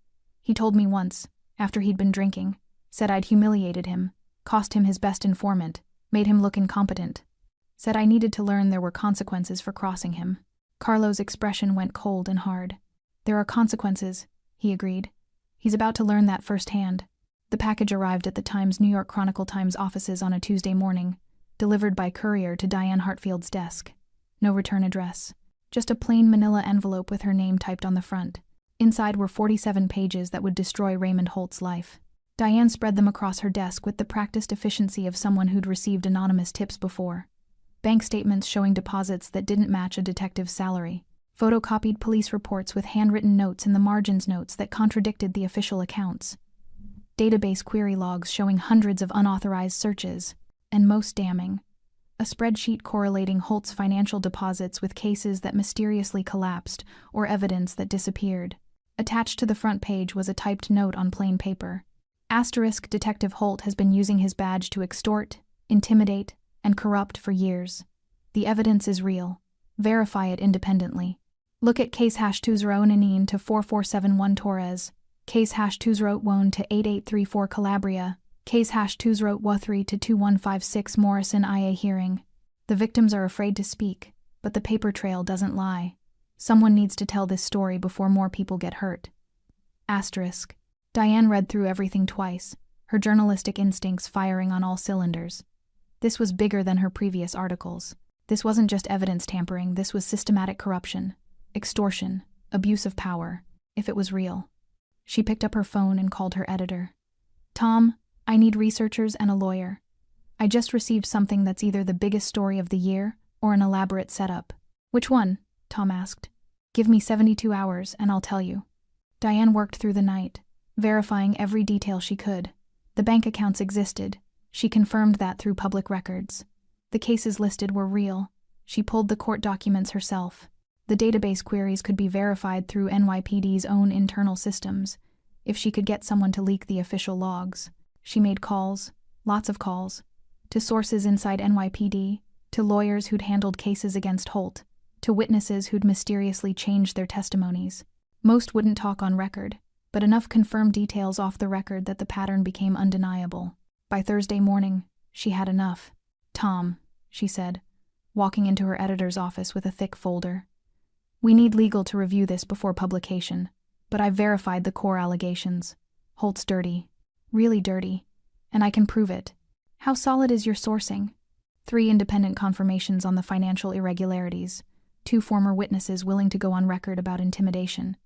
He told me once, after he'd been drinking, said I'd humiliated him, cost him his best informant, made him look incompetent. Said I needed to learn there were consequences for crossing him. Carlo's expression went cold and hard. There are consequences, he agreed. He's about to learn that firsthand. The package arrived at the Times New York Chronicle Times offices on a Tuesday morning, delivered by courier to Diane Hartfield's desk. No return address. Just a plain manila envelope with her name typed on the front. Inside were 47 pages that would destroy Raymond Holt's life. Diane spread them across her desk with the practiced efficiency of someone who'd received anonymous tips before. Bank statements showing deposits that didn't match a detective's salary. Photocopied police reports with handwritten notes in the margins notes that contradicted the official accounts. Database query logs showing hundreds of unauthorized searches. And most damning, a spreadsheet correlating Holt's financial deposits with cases that mysteriously collapsed or evidence that disappeared. Attached to the front page was a typed note on plain paper. Asterisk Detective Holt has been using his badge to extort, intimidate, and corrupt for years. The evidence is real. Verify it independently. Look at case #2019 to 4471 Torres, case #2081 to 8834 Calabria, case #2013 to 2156 Morrison IA hearing. The victims are afraid to speak, but the paper trail doesn't lie. Someone needs to tell this story before more people get hurt. Asterisk. Diane read through everything twice, her journalistic instincts firing on all cylinders. This was bigger than her previous articles. This wasn't just evidence tampering, this was systematic corruption, extortion, abuse of power, if it was real. She picked up her phone and called her editor. Tom, I need researchers and a lawyer. I just received something that's either the biggest story of the year or an elaborate setup. Which one? Tom asked. Give me 72 hours and I'll tell you. Diane worked through the night, verifying every detail she could. The bank accounts existed. She confirmed that through public records. The cases listed were real. She pulled the court documents herself. The database queries could be verified through NYPD's own internal systems, if she could get someone to leak the official logs. She made calls, lots of calls, to sources inside NYPD, to lawyers who'd handled cases against Holt, to witnesses who'd mysteriously changed their testimonies. Most wouldn't talk on record, but enough confirmed details off the record that the pattern became undeniable. By Thursday morning, she had enough. Tom, she said, walking into her editor's office with a thick folder. We need legal to review this before publication. But I've verified the core allegations. Holt's dirty. Really dirty. And I can prove it. How solid is your sourcing? 3 independent confirmations on the financial irregularities, 2 former witnesses willing to go on record about intimidation,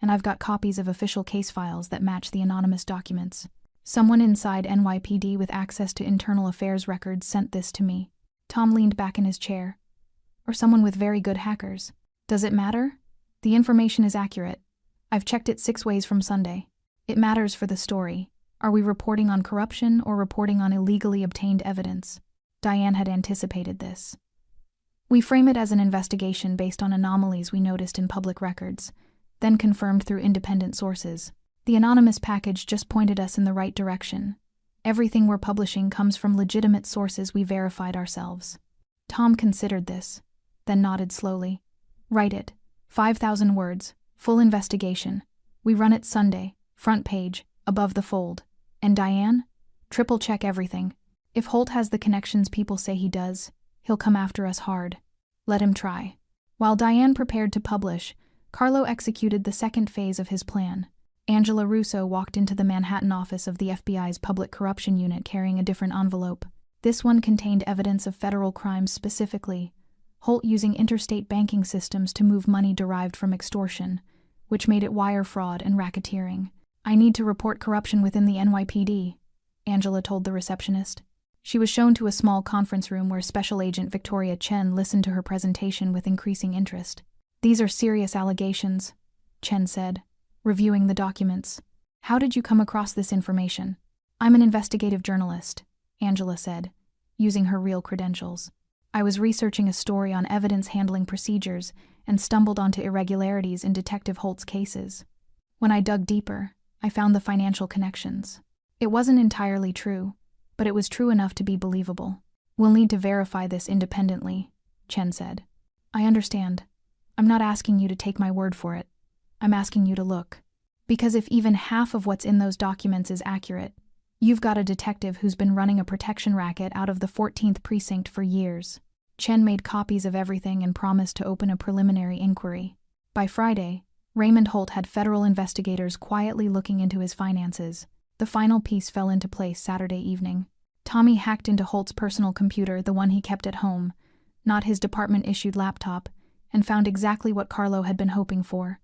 and I've got copies of official case files that match the anonymous documents. Someone inside NYPD with access to internal affairs records sent this to me. Tom leaned back in his chair. Or someone with very good hackers. Does it matter? The information is accurate. I've checked it 6 ways from Sunday. It matters for the story. Are we reporting on corruption or reporting on illegally obtained evidence? Diane had anticipated this. We frame it as an investigation based on anomalies we noticed in public records, then confirmed through independent sources. The anonymous package just pointed us in the right direction. Everything we're publishing comes from legitimate sources we verified ourselves. Tom considered this, then nodded slowly. Write it. 5,000 words. Full investigation. We run it Sunday. Front page. Above the fold. And Diane? Triple check everything. If Holt has the connections people say he does, he'll come after us hard. Let him try. While Diane prepared to publish, Carlo executed the second phase of his plan. Angela Russo walked into the Manhattan office of the FBI's Public Corruption Unit carrying a different envelope. This one contained evidence of federal crimes specifically, Holt using interstate banking systems to move money derived from extortion, which made it wire fraud and racketeering. I need to report corruption within the NYPD, Angela told the receptionist. She was shown to a small conference room where Special Agent Victoria Chen listened to her presentation with increasing interest. These are serious allegations, Chen said, reviewing the documents. How did you come across this information? I'm an investigative journalist, Angela said, using her real credentials. I was researching a story on evidence handling procedures and stumbled onto irregularities in Detective Holt's cases. When I dug deeper, I found the financial connections. It wasn't entirely true, but it was true enough to be believable. We'll need to verify this independently, Chen said. I understand. I'm not asking you to take my word for it. I'm asking you to look. Because if even half of what's in those documents is accurate, you've got a detective who's been running a protection racket out of the 14th precinct for years. Chen made copies of everything and promised to open a preliminary inquiry. By Friday, Raymond Holt had federal investigators quietly looking into his finances. The final piece fell into place Saturday evening. Tommy hacked into Holt's personal computer, the one he kept at home, not his department-issued laptop, and found exactly what Carlo had been hoping for.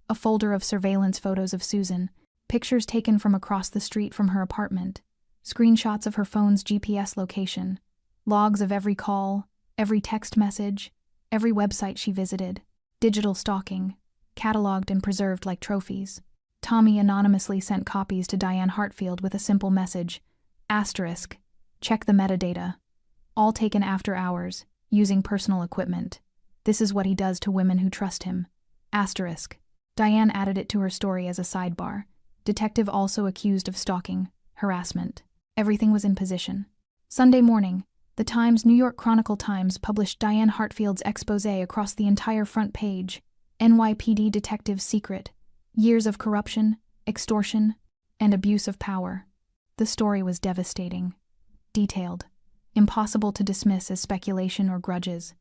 A folder of surveillance photos of Susan, pictures taken from across the street from her apartment, screenshots of her phone's GPS location, logs of every call, every text message, every website she visited, digital stalking, cataloged and preserved like trophies. Tommy anonymously sent copies to Diane Hartfield with a simple message, asterisk, check the metadata, all taken after hours, using personal equipment. This is what he does to women who trust him. Asterisk. Diane added it to her story as a sidebar. Detective also accused of stalking, harassment. Everything was in position. Sunday morning, the Times New York Chronicle Times published Diane Hartfield's expose across the entire front page. NYPD detective's secret. Years of corruption, extortion, and abuse of power. The story was devastating. Detailed. Impossible to dismiss as speculation or grudges.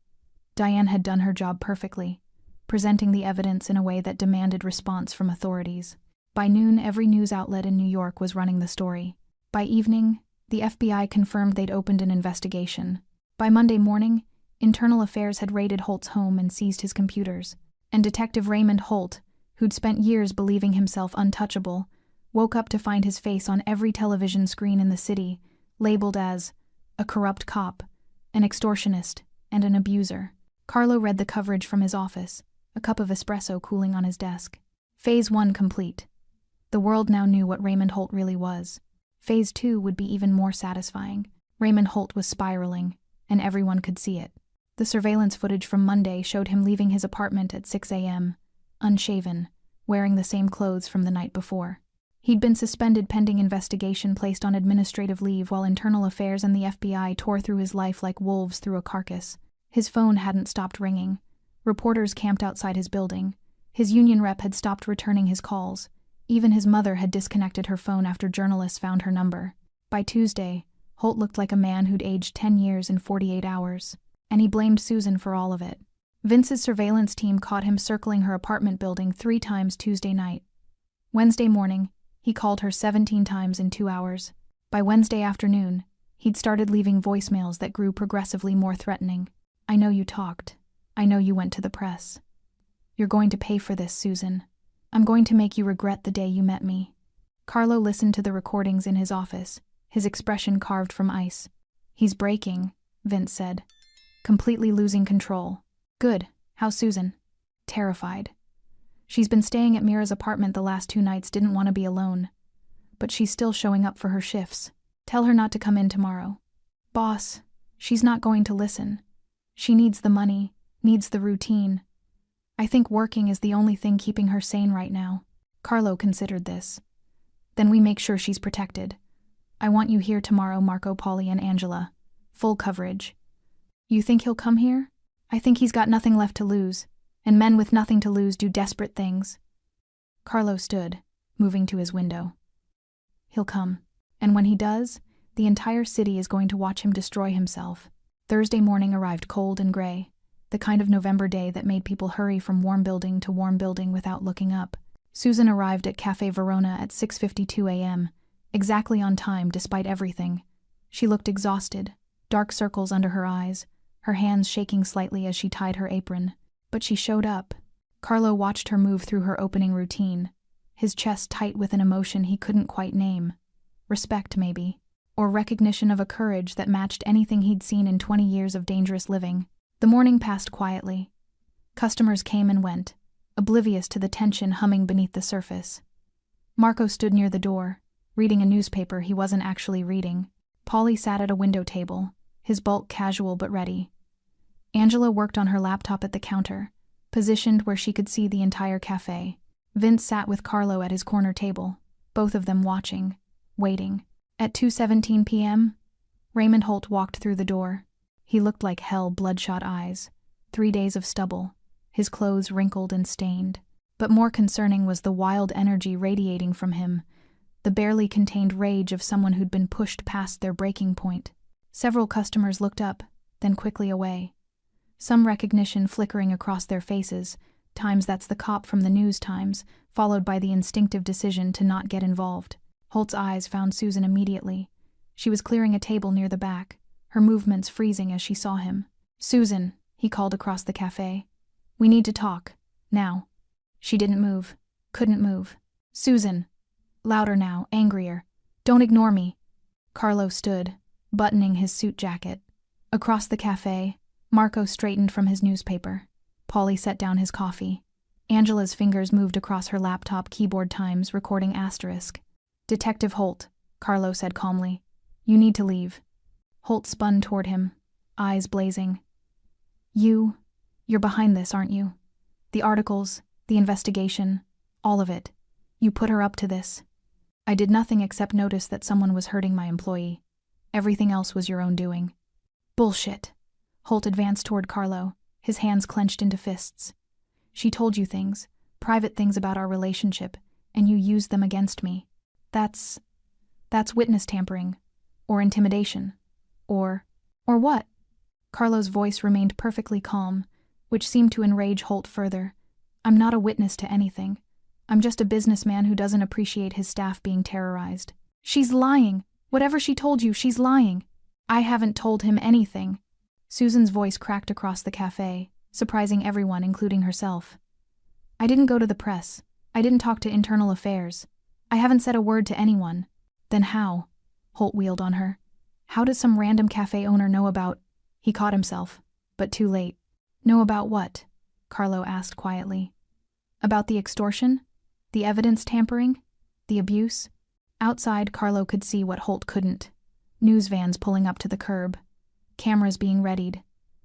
Diane had done her job perfectly, presenting the evidence in a way that demanded response from authorities. By noon, every news outlet in New York was running the story. By evening, the FBI confirmed they'd opened an investigation. By Monday morning, Internal Affairs had raided Holt's home and seized his computers. And Detective Raymond Holt, who'd spent years believing himself untouchable, woke up to find his face on every television screen in the city, labeled as a corrupt cop, an extortionist, and an abuser. Carlo read the coverage from his office, a cup of espresso cooling on his desk. Phase 1 complete. The world now knew what Raymond Holt really was. Phase 2 would be even more satisfying. Raymond Holt was spiraling, and everyone could see it. The surveillance footage from Monday showed him leaving his apartment at 6 a.m., unshaven, wearing the same clothes from the night before. He'd been suspended pending investigation, placed on administrative leave while Internal Affairs and the FBI tore through his life like wolves through a carcass. His phone hadn't stopped ringing. Reporters camped outside his building. His union rep had stopped returning his calls. Even his mother had disconnected her phone after journalists found her number. By Tuesday, Holt looked like a man who'd aged 10 years in 48 hours. And he blamed Susan for all of it. Vince's surveillance team caught him circling her apartment building 3 times Tuesday night, Wednesday morning, he called her 17 times in 2 hours. By Wednesday afternoon, he'd started leaving voicemails that grew progressively more threatening. I know you talked. I know you went to the press. You're going to pay for this, Susan. I'm going to make you regret the day you met me. Carlo listened to the recordings in his office, his expression carved from ice. He's breaking, Vince said. Completely losing control. Good. How's Susan? Terrified. She's been staying at Mira's apartment the last 2 nights, didn't want to be alone. But she's still showing up for her shifts. Tell her not to come in tomorrow. Boss, she's not going to listen. She needs the money, needs the routine. I think working is the only thing keeping her sane right now. Carlo considered this. Then we make sure she's protected. I want you here tomorrow, Marco, Polly, and Angela. Full coverage. You think he'll come here? I think he's got nothing left to lose, and men with nothing to lose do desperate things. Carlo stood, moving to his window. He'll come, and when he does, the entire city is going to watch him destroy himself. Thursday morning arrived cold and gray, the kind of November day that made people hurry from warm building to warm building without looking up. Susan arrived at Cafe Verona at 6:52 a.m., exactly on time despite everything. She looked exhausted, dark circles under her eyes, her hands shaking slightly as she tied her apron. But she showed up. Carlo watched her move through her opening routine, his chest tight with an emotion he couldn't quite name. Respect, maybe, or recognition of a courage that matched anything he'd seen in 20 years of dangerous living. The morning passed quietly. Customers came and went, oblivious to the tension humming beneath the surface. Marco stood near the door, reading a newspaper he wasn't actually reading. Polly sat at a window table, his bulk casual but ready. Angela worked on her laptop at the counter, positioned where she could see the entire cafe. Vince sat with Carlo at his corner table, both of them watching, waiting. At 2:17 p.m., Raymond Holt walked through the door. He looked like hell, bloodshot eyes, 3 days of stubble, his clothes wrinkled and stained. But more concerning was the wild energy radiating from him, the barely contained rage of someone who'd been pushed past their breaking point. Several customers looked up, then quickly away. Some recognition flickering across their faces, times that's the cop from the news times, followed by the instinctive decision to not get involved. Holt's eyes found Susan immediately. She was clearing a table near the back, her movements freezing as she saw him. Susan, he called across the cafe. We need to talk. Now. She didn't move. Couldn't move. Susan. Louder now, angrier. Don't ignore me. Carlo stood, buttoning his suit jacket. Across the cafe, Marco straightened from his newspaper. Polly set down his coffee. Angela's fingers moved across her laptop keyboard times, recording asterisk. Detective Holt, Carlo said calmly. You need to leave. Holt spun toward him, eyes blazing. You're behind this, aren't you? The articles, the investigation, all of it. You put her up to this. I did nothing except notice that someone was hurting my employee. Everything else was your own doing. Bullshit. Holt advanced toward Carlo, his hands clenched into fists. She told you things, private things about our relationship, and you used them against me. That's witness tampering, or intimidation, or what? Carlo's voice remained perfectly calm, which seemed to enrage Holt further. I'm not a witness to anything. I'm just a businessman who doesn't appreciate his staff being terrorized. She's lying. Whatever she told you, she's lying. I haven't told him anything. Susan's voice cracked across the cafe, surprising everyone, including herself. I didn't go to the press. I didn't talk to internal affairs. I haven't said a word to anyone. Then how? Holt wheeled on her. How does some random cafe owner know about... He caught himself, but too late. Know about what? Carlo asked quietly. About the extortion? The evidence tampering? The abuse? Outside, Carlo could see what Holt couldn't. News vans pulling up to the curb. Cameras being readied.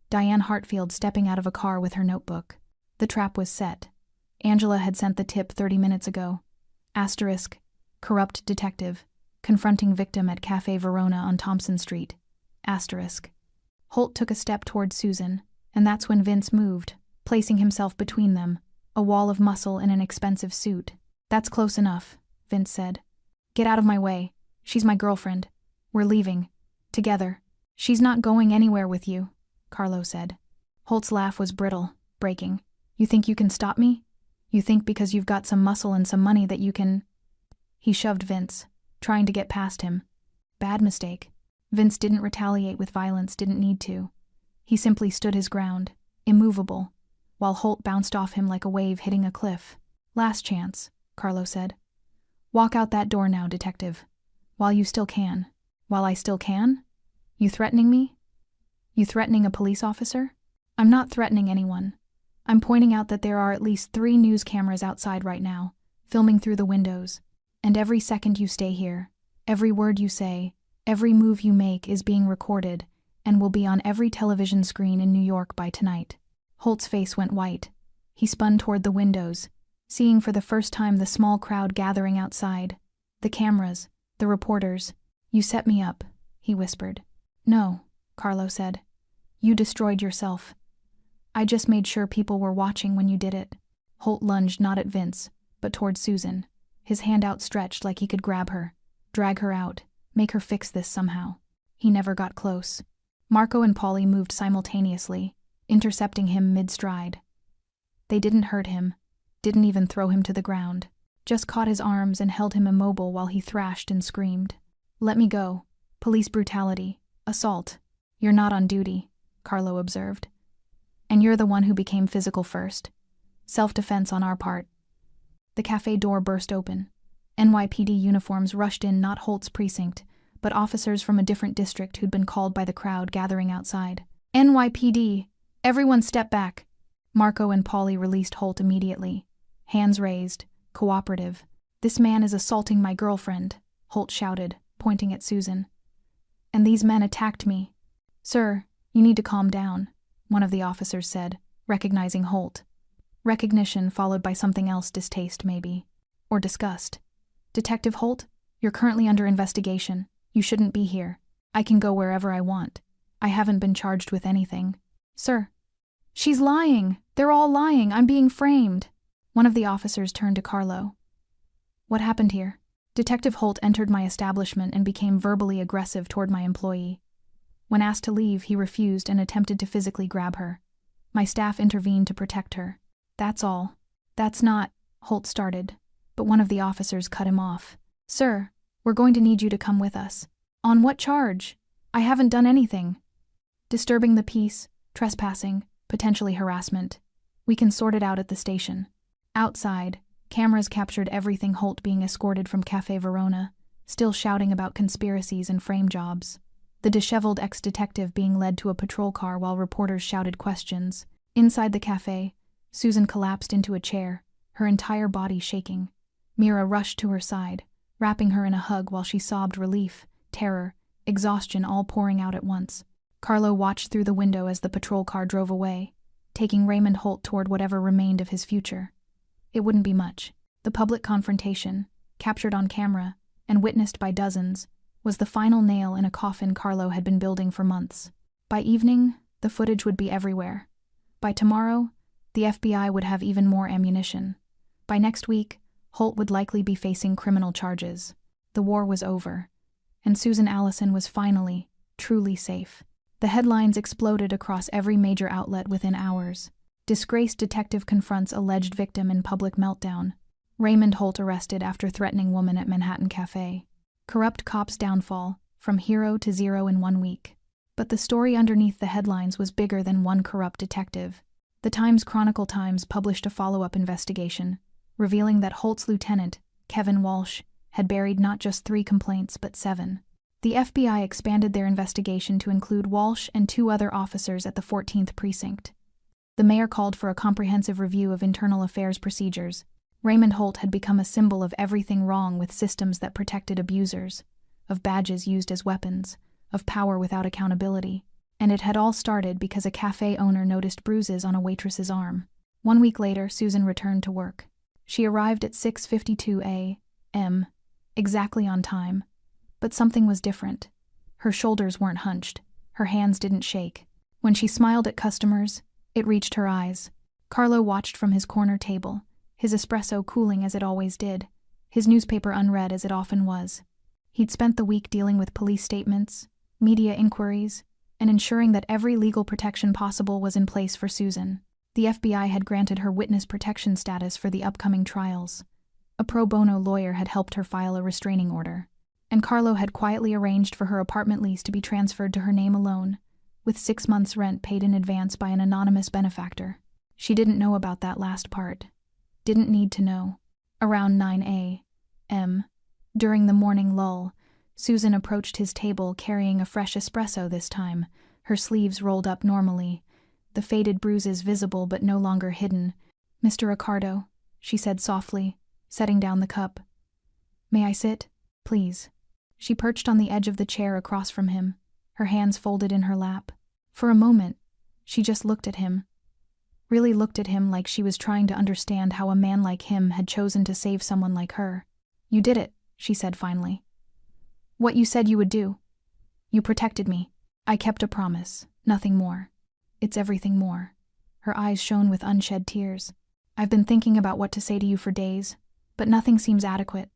Diane Hartfield stepping out of a car with her notebook. The trap was set. Angela had sent the tip 30 minutes ago. Asterisk. Corrupt detective. Confronting victim at Cafe Verona on Thompson Street. Asterisk. Holt took a step toward Susan, and that's when Vince moved, placing himself between them, a wall of muscle in an expensive suit. That's close enough, Vince said. Get out of my way. She's my girlfriend. We're leaving. Together. She's not going anywhere with you, Carlo said. Holt's laugh was brittle, breaking. You think you can stop me? You think because you've got some muscle and some money that you can… He shoved Vince, trying to get past him. Bad mistake. Vince didn't retaliate with violence, didn't need to. He simply stood his ground, immovable, while Holt bounced off him like a wave hitting a cliff. Last chance, Carlo said. Walk out that door now, detective. While you still can. While I still can? You threatening me? You threatening a police officer? I'm not threatening anyone. I'm pointing out that there are at least 3 news cameras outside right now, filming through the windows. And every second you stay here, every word you say, every move you make is being recorded and will be on every television screen in New York by tonight. Holt's face went white. He spun toward the windows, seeing for the first time the small crowd gathering outside. The cameras, the reporters. You set me up, he whispered. No, Carlo said. You destroyed yourself. I just made sure people were watching when you did it. Holt lunged not at Vince, but toward Susan, his hand outstretched like he could grab her, drag her out, make her fix this somehow. He never got close. Marco and Polly moved simultaneously, intercepting him mid-stride. They didn't hurt him, didn't even throw him to the ground, just caught his arms and held him immobile while he thrashed and screamed. Let me go. Police brutality. Assault. You're not on duty, Carlo observed. And you're the one who became physical first. Self-defense on our part. The cafe door burst open. NYPD uniforms rushed in, not Holt's precinct, but officers from a different district who'd been called by the crowd gathering outside. NYPD! Everyone step back! Marco and Polly released Holt immediately. Hands raised, cooperative. This man is assaulting my girlfriend, Holt shouted, pointing at Susan. And these men attacked me. Sir, you need to calm down, one of the officers said, recognizing Holt. Recognition followed by something else, distaste maybe. Or disgust. Detective Holt, you're currently under investigation. You shouldn't be here. I can go wherever I want. I haven't been charged with anything. Sir. She's lying. They're all lying. I'm being framed. One of the officers turned to Carlo. What happened here? Detective Holt entered my establishment and became verbally aggressive toward my employee. When asked to leave, he refused and attempted to physically grab her. My staff intervened to protect her. That's all. That's not, Holt started, but one of the officers cut him off. Sir, we're going to need you to come with us. On what charge? I haven't done anything. Disturbing the peace, trespassing, potentially harassment. We can sort it out at the station. Outside, cameras captured everything Holt being escorted from Cafe Verona, still shouting about conspiracies and frame jobs. The disheveled ex-detective being led to a patrol car while reporters shouted questions. Inside the cafe, Susan collapsed into a chair, her entire body shaking. Mira rushed to her side, wrapping her in a hug while she sobbed relief, terror, exhaustion all pouring out at once. Carlo watched through the window as the patrol car drove away, taking Raymond Holt toward whatever remained of his future. It wouldn't be much. The public confrontation, captured on camera and witnessed by dozens, was the final nail in a coffin Carlo had been building for months. By evening, the footage would be everywhere. By tomorrow, the FBI would have even more ammunition. By next week, Holt would likely be facing criminal charges. The war was over, and Susan Allison was finally, truly safe. The headlines exploded across every major outlet within hours. Disgraced detective confronts alleged victim in public meltdown. Raymond Holt arrested after threatening woman at Manhattan Cafe. Corrupt cop's downfall, from hero to zero in 1 week. But the story underneath the headlines was bigger than one corrupt detective. The Times-Chronicle Times published a follow-up investigation, revealing that Holt's lieutenant, Kevin Walsh, had buried not just 3 complaints but 7. The FBI expanded their investigation to include Walsh and 2 other officers at the 14th Precinct. The mayor called for a comprehensive review of internal affairs procedures. Raymond Holt had become a symbol of everything wrong with systems that protected abusers, of badges used as weapons, of power without accountability. And it had all started because a cafe owner noticed bruises on a waitress's arm. 1 week later, Susan returned to work. She arrived at 6:52 a.m., exactly on time. But something was different. Her shoulders weren't hunched. Her hands didn't shake. When she smiled at customers, it reached her eyes. Carlo watched from his corner table, his espresso cooling as it always did, his newspaper unread as it often was. He'd spent the week dealing with police statements, media inquiries, and ensuring that every legal protection possible was in place for Susan. The FBI had granted her witness protection status for the upcoming trials. A pro bono lawyer had helped her file a restraining order. And Carlo had quietly arranged for her apartment lease to be transferred to her name alone, with 6 months' rent paid in advance by an anonymous benefactor. She didn't know about that last part. Didn't need to know. Around 9 a.m., during the morning lull, Susan approached his table carrying a fresh espresso this time, her sleeves rolled up normally, the faded bruises visible but no longer hidden. "Mr. Ricardo," she said softly, setting down the cup. "May I sit, please?" She perched on the edge of the chair across from him, her hands folded in her lap. For a moment, she just looked at him. Really looked at him like she was trying to understand how a man like him had chosen to save someone like her. "You did it," she said finally. "What you said you would do. You protected me. I kept a promise, nothing more. It's everything more." Her eyes shone with unshed tears. "I've been thinking about what to say to you for days, but nothing seems adequate.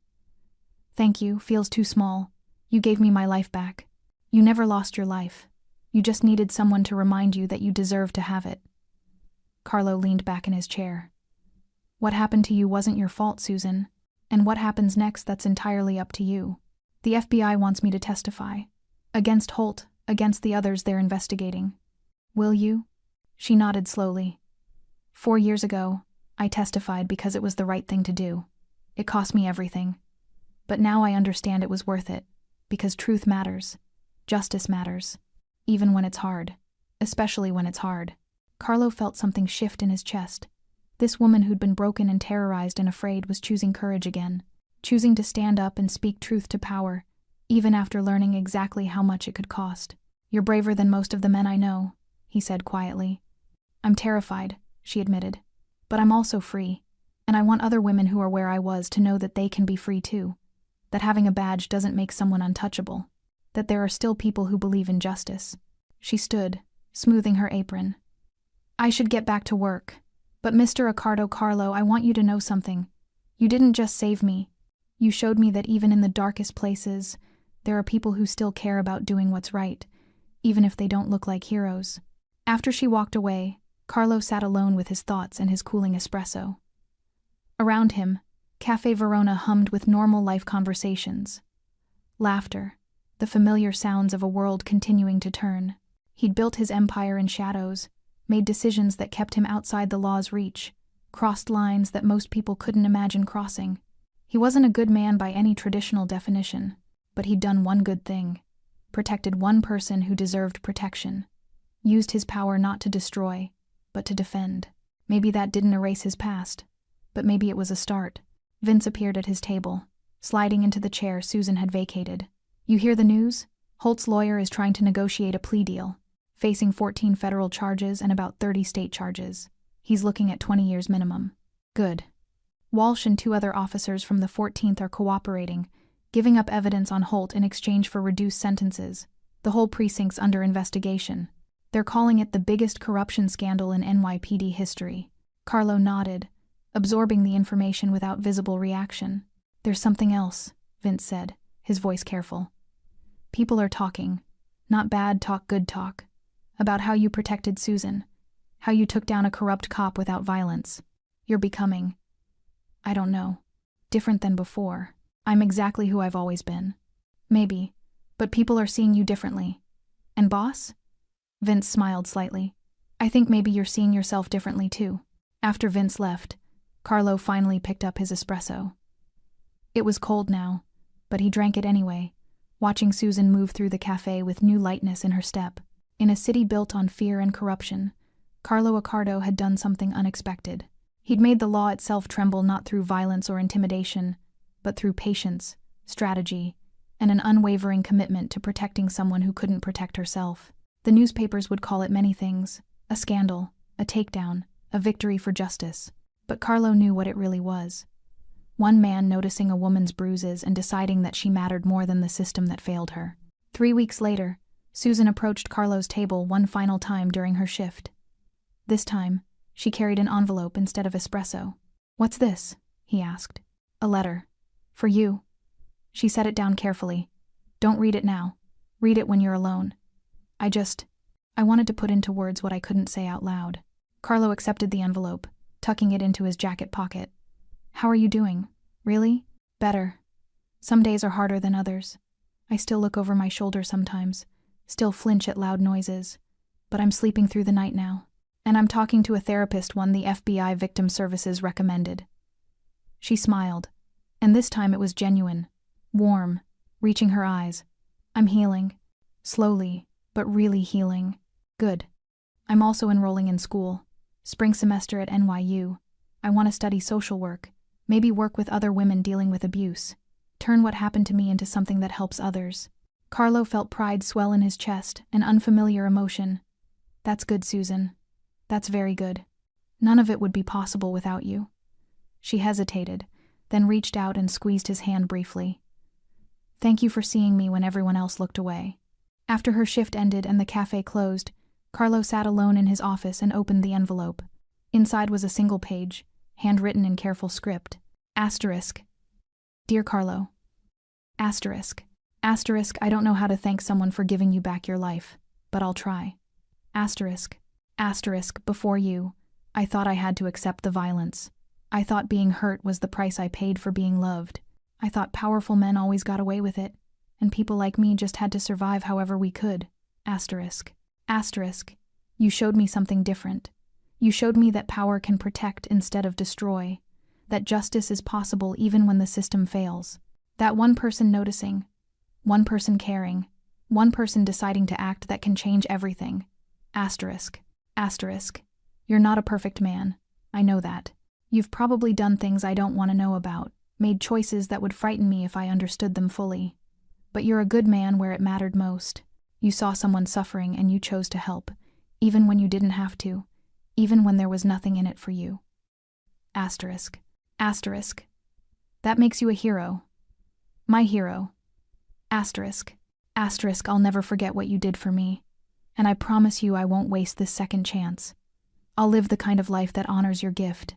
Thank you feels too small. You gave me my life back. You never lost your life. You just needed someone to remind you that you deserved to have it." Carlo leaned back in his chair. "What happened to you wasn't your fault, Susan. And what happens next, that's entirely up to you. The FBI wants me to testify. Against Holt, against the others they're investigating. Will you?" She nodded slowly. 4 years ago, I testified because it was the right thing to do. It cost me everything. But now I understand it was worth it, because truth matters. Justice matters. Even when it's hard. Especially when it's hard. Carlo felt something shift in his chest. This woman who'd been broken and terrorized and afraid was choosing courage again. Choosing to stand up and speak truth to power, even after learning exactly how much it could cost. "You're braver than most of the men I know," he said quietly. "I'm terrified," she admitted. "But I'm also free. And I want other women who are where I was to know that they can be free too. That having a badge doesn't make someone untouchable. That there are still people who believe in justice." She stood, smoothing her apron. "I should get back to work. But Mr. Ricardo, Carlo, I want you to know something. You didn't just save me. You showed me that even in the darkest places, there are people who still care about doing what's right, even if they don't look like heroes." After she walked away, Carlo sat alone with his thoughts and his cooling espresso. Around him, Cafe Verona hummed with normal life conversations. Laughter, the familiar sounds of a world continuing to turn. He'd built his empire in shadows, made decisions that kept him outside the law's reach, crossed lines that most people couldn't imagine crossing. He wasn't a good man by any traditional definition, but he'd done one good thing. Protected one person who deserved protection. Used his power not to destroy, but to defend. Maybe that didn't erase his past, but maybe it was a start. Vince appeared at his table, sliding into the chair Susan had vacated. "You hear the news? Holt's lawyer is trying to negotiate a plea deal, facing 14 federal charges and about 30 state charges. He's looking at 20 years minimum." "Good." Walsh and 2 other officers from the 14th are cooperating, giving up evidence on Holt in exchange for reduced sentences. The whole precinct's under investigation. They're calling it the biggest corruption scandal in NYPD history. Carlo nodded, absorbing the information without visible reaction. "There's something else," Vince said, his voice careful. "People are talking. Not bad talk, good talk. About how you protected Susan. How you took down a corrupt cop without violence. You're becoming, I don't know, different than before. I'm exactly who I've always been. Maybe, but people are seeing you differently. And boss?" Vince smiled slightly. "I think maybe you're seeing yourself differently too." After Vince left, Carlo finally picked up his espresso. It was cold now, but he drank it anyway, watching Susan move through the cafe with new lightness in her step. In a city built on fear and corruption, Carlo Accardo had done something unexpected. He'd made the law itself tremble not through violence or intimidation, but through patience, strategy, and an unwavering commitment to protecting someone who couldn't protect herself. The newspapers would call it many things: a scandal, a takedown, a victory for justice. But Carlo knew what it really was. One man noticing a woman's bruises and deciding that she mattered more than the system that failed her. 3 weeks later, Susan approached Carlo's table one final time during her shift. This time, she carried an envelope instead of espresso. "What's this?" he asked. "A letter. For you." She set it down carefully. "Don't read it now. Read it when you're alone. I wanted to put into words what I couldn't say out loud." Carlo accepted the envelope, tucking it into his jacket pocket. How are you doing? Really? Better. Some days are harder than others. I still look over my shoulder sometimes, still flinch at loud noises, but I'm sleeping through the night now. And I'm talking to a therapist one the FBI Victim Services recommended. She smiled, and this time it was genuine, warm, reaching her eyes. I'm healing. Slowly, but really healing. Good. I'm also enrolling in school. Spring semester at NYU. I want to study social work, maybe work with other women dealing with abuse. Turn what happened to me into something that helps others. Carlo felt pride swell in his chest, an unfamiliar emotion. That's good, Susan. That's very good. None of it would be possible without you. She hesitated, then reached out and squeezed his hand briefly. Thank you for seeing me when everyone else looked away. After her shift ended and the cafe closed, Carlo sat alone in his office and opened the envelope. Inside was a single page, handwritten in careful script. Asterisk. Dear Carlo. Asterisk. Asterisk, I don't know how to thank someone for giving you back your life, but I'll try. Asterisk. Asterisk, before you, I thought I had to accept the violence. I thought being hurt was the price I paid for being loved. I thought powerful men always got away with it, and people like me just had to survive however we could. Asterisk. Asterisk. You showed me something different. You showed me that power can protect instead of destroy, that justice is possible even when the system fails, that one person noticing, one person caring, one person deciding to act that can change everything. Asterisk. Asterisk. You're not a perfect man. I know that. You've probably done things I don't want to know about, made choices that would frighten me if I understood them fully. But you're a good man where it mattered most. You saw someone suffering and you chose to help, even when you didn't have to, even when there was nothing in it for you. Asterisk. Asterisk. That makes you a hero. My hero. Asterisk. Asterisk, I'll never forget what you did for me. And I promise you I won't waste this second chance. I'll live the kind of life that honors your gift.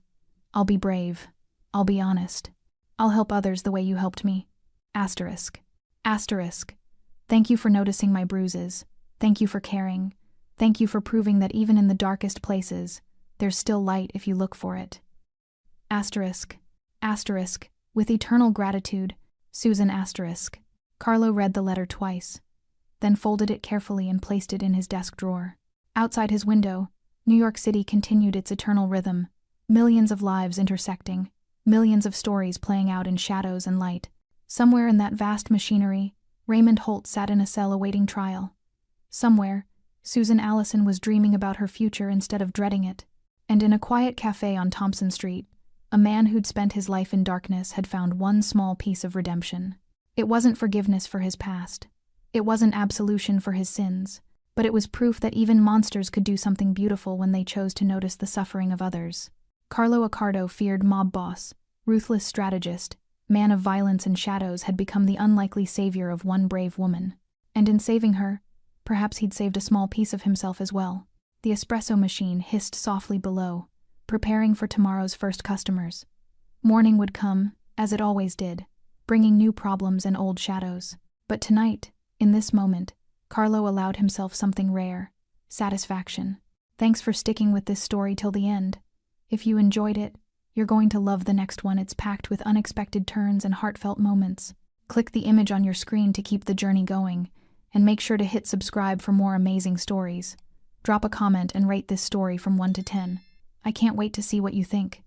I'll be brave. I'll be honest. I'll help others the way you helped me. Asterisk. Asterisk. Thank you for noticing my bruises. Thank you for caring. Thank you for proving that even in the darkest places, there's still light if you look for it. Asterisk. Asterisk. With eternal gratitude, Susan Asterisk. Carlo read the letter twice, then folded it carefully and placed it in his desk drawer. Outside his window, New York City continued its eternal rhythm, millions of lives intersecting, millions of stories playing out in shadows and light. Somewhere in that vast machinery, Raymond Holt sat in a cell awaiting trial. Somewhere, Susan Allison was dreaming about her future instead of dreading it. And in a quiet cafe on Thompson Street, a man who'd spent his life in darkness had found one small piece of redemption. It wasn't forgiveness for his past. It wasn't absolution for his sins, but it was proof that even monsters could do something beautiful when they chose to notice the suffering of others. Carlo Accardo, feared mob boss, ruthless strategist, man of violence and shadows, had become the unlikely savior of one brave woman. And in saving her, perhaps he'd saved a small piece of himself as well. The espresso machine hissed softly below, preparing for tomorrow's first customers. Morning would come, as it always did, bringing new problems and old shadows. But tonight, in this moment, Carlo allowed himself something rare: satisfaction. Thanks for sticking with this story till the end. If you enjoyed it, you're going to love the next one. It's packed with unexpected turns and heartfelt moments. Click the image on your screen to keep the journey going, and make sure to hit subscribe for more amazing stories. Drop a comment and rate this story from 1 to 10. I can't wait to see what you think.